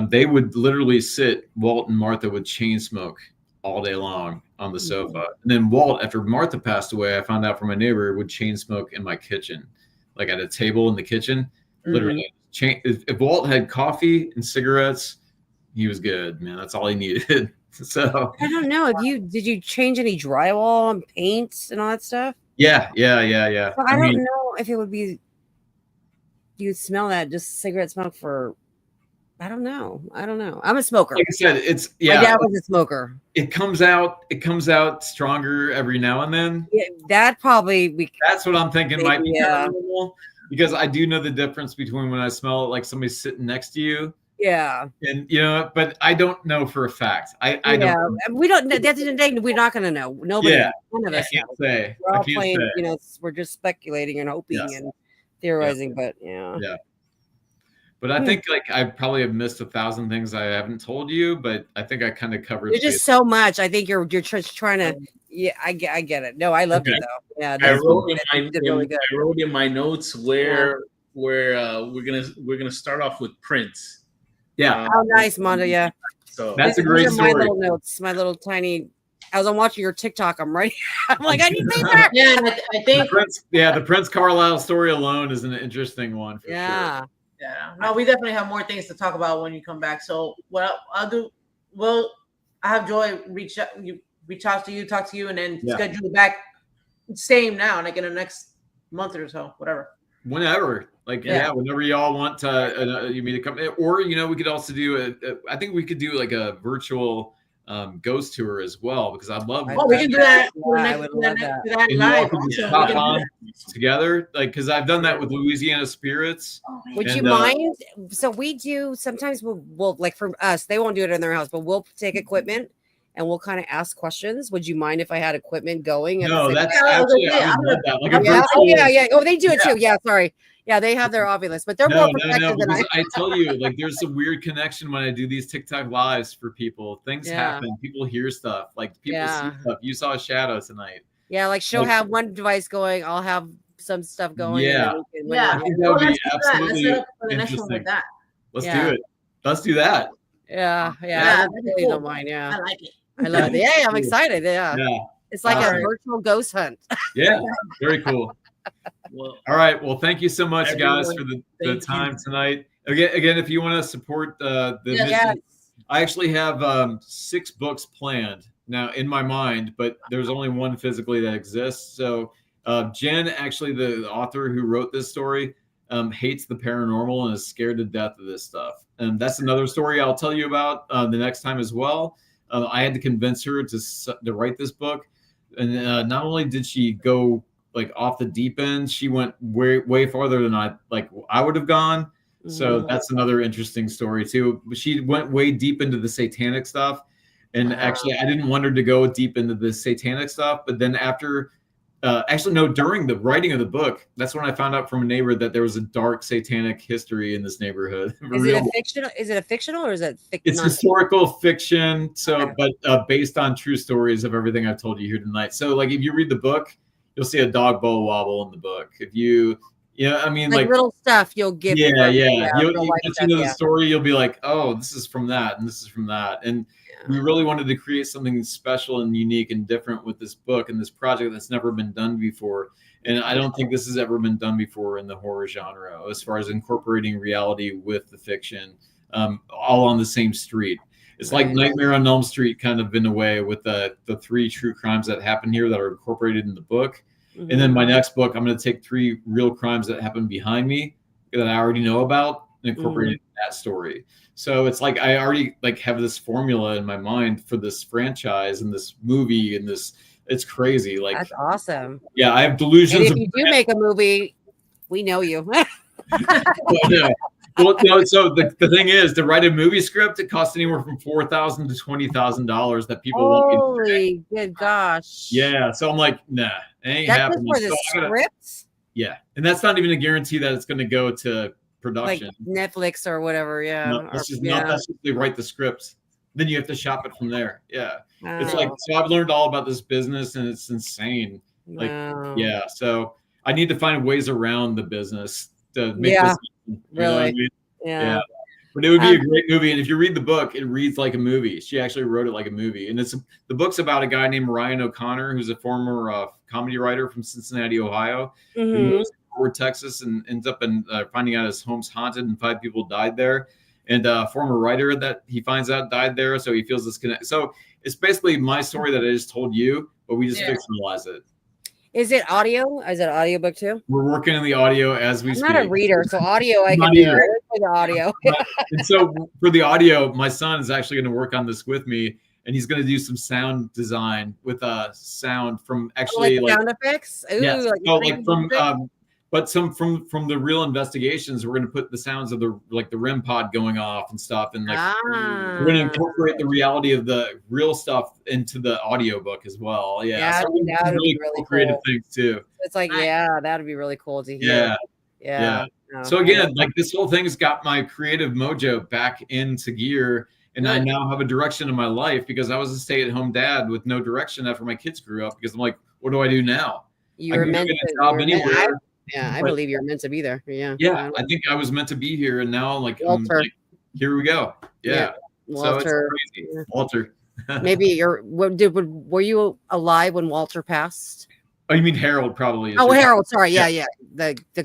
they would literally sit, Walt and Martha would chain smoke all day long on the sofa. And then Walt, after Martha passed away, I found out from my neighbor, would chain smoke in my kitchen, like at a table in the kitchen, literally. If Walt had coffee and cigarettes, he was good, man. That's all he needed. So I don't know if did you change any drywall and paints and all that stuff? Yeah. So I don't know if it would be you'd smell that just cigarette smoke for. I don't know. I'm a smoker. Like I said, my dad was a smoker. It comes out stronger every now and then. Yeah, that's what I'm thinking might be paranormal. Because I do know the difference between when I smell like somebody's sitting next to you. Yeah. And but I don't know for a fact. I don't. We don't. At the end of the day, we're not going to know. Nobody. Yeah. None of us. I can't say. We're all playing. We're just speculating and hoping and theorizing. But yeah. But I think I probably have missed 1,000 things I haven't told you. But I think I kind of covered. There's just so much. I think you're just trying to. Yeah, I get it. No, I love it though. Yeah, I wrote in my notes where we're gonna start off with Prince. Yeah. Oh, nice, Mondo. Yeah. So that's a great story. My little notes, my little tiny. As I'm watching your TikTok, I'm like, I need paper. Yeah, I think the Prince Carlisle story alone is an interesting one. For sure. Yeah. No, we definitely have more things to talk about when you come back. So what I'll do, I have Joy reach out to you, talk to you, and then schedule it back. Same now, like in the next month or so, whatever. Whenever, whenever y'all want to, you mean to come, or we could also do I think we could do like a virtual ghost tour as well because I'd love. Oh, we can do that. I would love that. Live together, because I've done that with Louisiana Spirits. Would you mind? So we do sometimes. We'll like for us, they won't do it in their house, but we'll take equipment. And we'll kind of ask questions. Would you mind if I had equipment going? No, that's actually, I would love that. Like yeah. Oh, they do it too. Yeah, sorry. Yeah, they have their Ovilus, but they're more protected than I tell you, there's a weird connection when I do these TikTok lives for people. Things happen. People hear stuff. Like people see stuff. You saw a shadow tonight. Yeah, like she'll have one device going. I'll have some stuff going. Yeah. I think that would be absolutely interesting. Let's do it. Let's do that. Yeah. I really don't mind. Yeah. I like it. I love it. Yeah, I'm excited. Yeah. It's like a virtual ghost hunt. Yeah, very cool. Well, all right. Well, thank you so much, guys, for the time tonight. Again, if you want to support the mission, I actually have 6 books planned now in my mind, but there's only one physically that exists. So Jen, actually the author who wrote this story, hates the paranormal and is scared to death of this stuff. And that's another story I'll tell you about the next time as well. I had to convince her to write this book, and not only did she go off the deep end, she went way farther than I would have gone. So that's another interesting story too. She went way deep into the satanic stuff, and actually I didn't want her to go deep into the satanic stuff. But then after actually, no, during the writing of the book, that's when I found out from a neighbor that there was a dark satanic history in this neighborhood. Is it a fictional? Is it a fictional or is it It's non- historical fiction, so Okay. but based on true stories of everything I've told you here tonight. So like if you read the book, you'll see a dog 𝗿𝗏𝗊𝗃 in the book. If you I mean like little stuff you'll get. yeah. real You life get stuff, to know the yeah. story, you'll be like, oh, this is from that, and this is from that. And we really wanted to create something special and unique and different with this book and this project that's never been done before. And I don't think this has ever been done before in the horror genre, as far as incorporating reality with the fiction, all on the same street. It's like Nightmare on Elm Street, kind of in a way, with the 3 true crimes that happen here that are incorporated in the book. And then my next book, I'm going to take 3 real crimes that happened behind me that I already know about and incorporate it in that story. So it's like I already like have this formula in my mind for this franchise and this movie and this. It's crazy. Like That's awesome. Yeah, I have delusions. And if you do make a movie, we know you. Well, no, so the thing is, to write a movie script, it costs anywhere from $4,000 to $20,000 that people won't Holy good gosh. Yeah, so I'm like, nah, it ain't That's happening. just for the So scripts? yeah, and that's not even a guarantee that it's going to go to production. Like Netflix or whatever, yeah. No, that's just not. That's just they write the script. Then you have to shop it from there. Yeah, it's like so. I've learned all about this business, and it's insane. Like, yeah, so I need to find ways around the business to make this. Really? I mean? Yeah. But it would be a great movie, and if you read the book, it reads like a movie. She actually wrote it like a movie, and the book's about a guy named Ryan O'Connor, who's a former comedy writer from Cincinnati, Ohio, who moves to Fort Worth, Texas, and ends up finding out his home's haunted and 5 people died there, and a former writer that he finds out died there, so he feels this connect. So it's basically my story that I just told you, but we just fictionalize it. Is it audio? Is it an audiobook too? We're working on the audio as we speak. I'm not a reader, so audio I can do. The audio. And so for the audio, my son is actually going to work on this with me, and he's going to do some sound design with sound from actually like sound effects. Ooh, yes. like no, like from but some from the real investigations. We're going to put the sounds of the REM pod going off and stuff, and we're going to incorporate the reality of the real stuff into the audiobook as well. Yeah, so that would be really creative cool. things too. It's like that would be really cool to hear. Yeah. So again, like this whole thing's got my creative mojo back into gear, and I now have a direction in my life because I was a stay-at-home dad with no direction after my kids grew up. Because I'm like, what do I do now? You were meant to job anywhere. I believe you're meant to be there. Yeah. Yeah, I think I was meant to be here, and now I'm like, here we go. Yeah. Walter. So it's crazy. Yeah. Walter. Maybe were you alive when Walter passed? Oh, you mean Harold? Probably. Oh, Harold. Sorry. Yeah.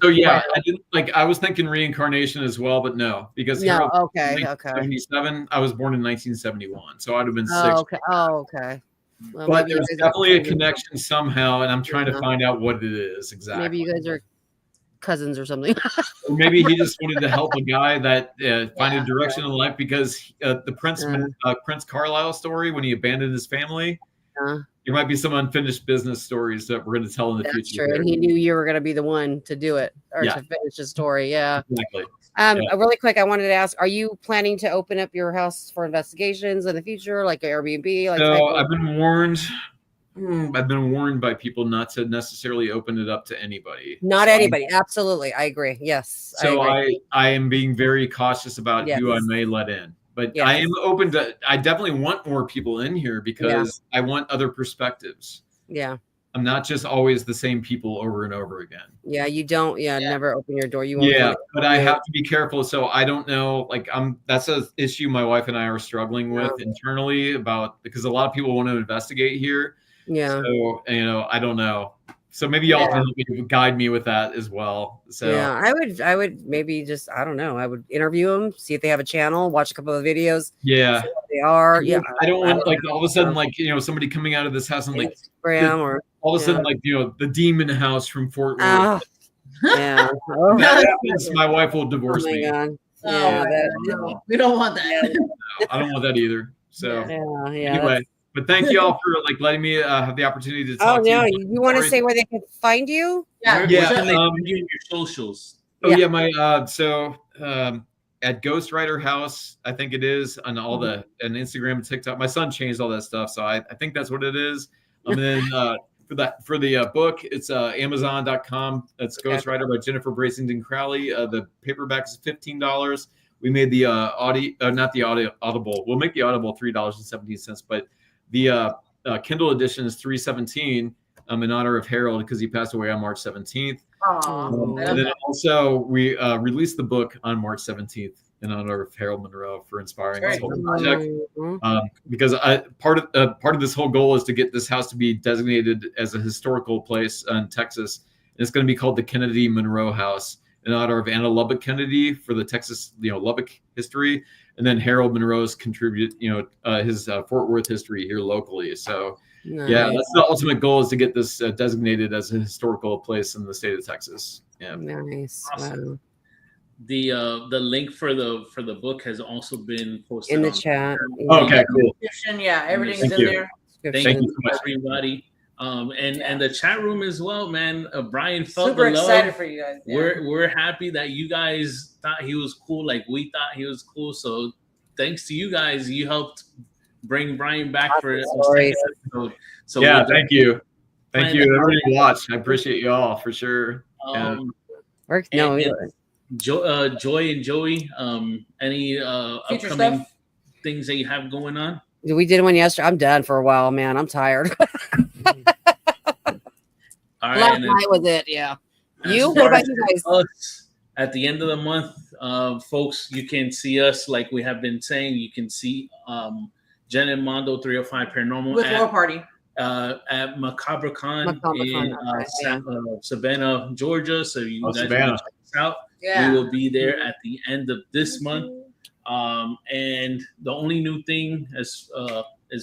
So yeah, I didn't I was thinking reincarnation as well, but no, because Harold. Okay. 1977. I was born in 1971, so I'd have been 6. Okay. Well, but there's definitely a connection somehow, and I'm trying to find out what it is exactly. Maybe you guys are cousins or something. Or maybe he just wanted to help a guy that find a direction in life, because the Prince Carlisle story, when he abandoned his family, there might be some unfinished business stories that we're going to tell in the future. True. And he knew you were going to be the one to do it or to finish the story. Yeah. Exactly. Really quick, I wanted to ask: are you planning to open up your house for investigations in the future, like Airbnb? No, I've been warned. I've been warned by people not to necessarily open it up to anybody. Not anybody. Absolutely, I agree. Yes. So I am being very cautious about who I may let in. But I am open to. I definitely want more people in here because I want other perspectives. Yeah. I'm not just always the same people over and over again. Yeah, you don't. Yeah, never open your door. You won't. But I have to be careful. So I don't know. Like that's an issue my wife and I are struggling with internally because a lot of people want to investigate here. Yeah. So I don't know. So maybe y'all can guide me with that as well. So I would maybe just I don't know. I would interview them, see if they have a channel, watch a couple of videos. Yeah. See what they are. Yeah. I don't want all of a sudden somebody coming out of this house and Instagram or all of a sudden the demon house from Fort Worth. Yeah. That happens, my wife will divorce me. God. We don't want that. No, I don't want that either. So anyway. But thank you all for letting me have the opportunity to talk to you. You want to say where they can find you? Yeah. Your socials. My at Ghostwriterhouse, I think it is, on all and Instagram and TikTok. My son changed all that stuff, so I think that's what it is. And then for the book, it's Amazon.com. That's Ghostwriter by Jennifer Brasington-Crowley. The paperback is $15. We made the Audible. We'll make the Audible $3.17, but the Kindle edition is $3.17 in honor of Harold because he passed away on March 17th. Oh, And then also we released the book on March 17th in honor of Harold Monroe for inspiring this whole project. Because part of this whole goal is to get this house to be designated as a historical place in Texas. And it's going to be called the Kennedy Monroe House in honor of Anna Lubbock Kennedy for the Texas, Lubbock history, and then Harold Monroe's contribute, his Fort Worth history here locally. So. Nice. Yeah, that's the ultimate goal, is to get this designated as a historical place in the state of Texas. Yeah, Nice. Awesome. Wow. The link for the book has also been posted In the on chat. Okay, cool. Yeah, everything's Thank in you. there. Thank you so much. everybody. And the chat room as well, man. Brian felt Super the love. excited for you guys. Yeah. We're happy that you guys thought he was cool, like we thought he was cool. So thanks to you guys, you helped bring Brian back for a second episode. So yeah, thank you. Thank you, plan- everybody who watched. I appreciate you all for sure. Joy and Joey, any Future upcoming stuff? things that you have going on? We did one yesterday. I'm done for a while, man. I'm tired. All right, Last and then night was it. Yeah. as You? far What about as you guys? us, at the end of the month, folks, you can see us like we have been saying. You can see Jen and Mondo 305 Paranormal With War Party. at 𝗵𝗂𝗃𝗀 in okay, Savannah, Georgia. So you guys can Savannah. check us out. Yeah. We will be there at the end of this month. And the only new thing as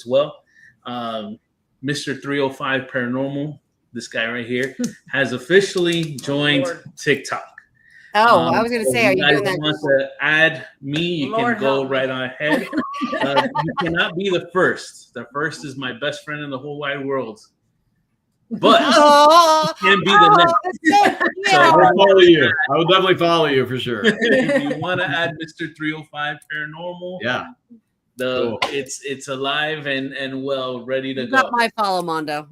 well, Mr. 305 Paranormal, this guy right here, has officially joined TikTok. Oh, I was going to say, are you guys doing that? want to add me? You Lord can go help me. right on ahead. You cannot be the first. The first is my best friend in the whole wide world. But Oh, you can be the next. that's so cute. So I will follow you. I will definitely follow you for sure. If you want to add Mr. 305 Paranormal, Yeah. cool. It's alive and well ready to go. Not my follow, Mondo.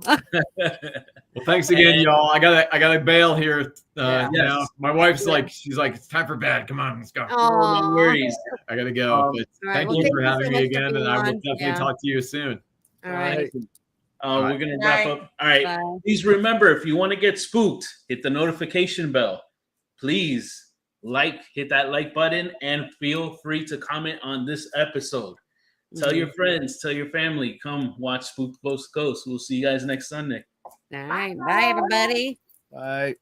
Well, thanks again, y'all. I gotta bail here. Yeah. Now. My wife's she's like, it's time for bed. Come on, let's go. No worries. I gotta go. But All right, thank well, you thank for you so having much me for again, being and I will on. definitely Yeah. talk to you soon. All right. We're gonna wrap Bye. up. All right. Bye. Please remember, if you want to get spooked, hit the notification bell. Please hit that like button, and feel free to comment on this episode. Tell your friends, tell your family, come watch Spook Close Ghost. We'll see you guys next Sunday. All right. Bye, everybody. Bye.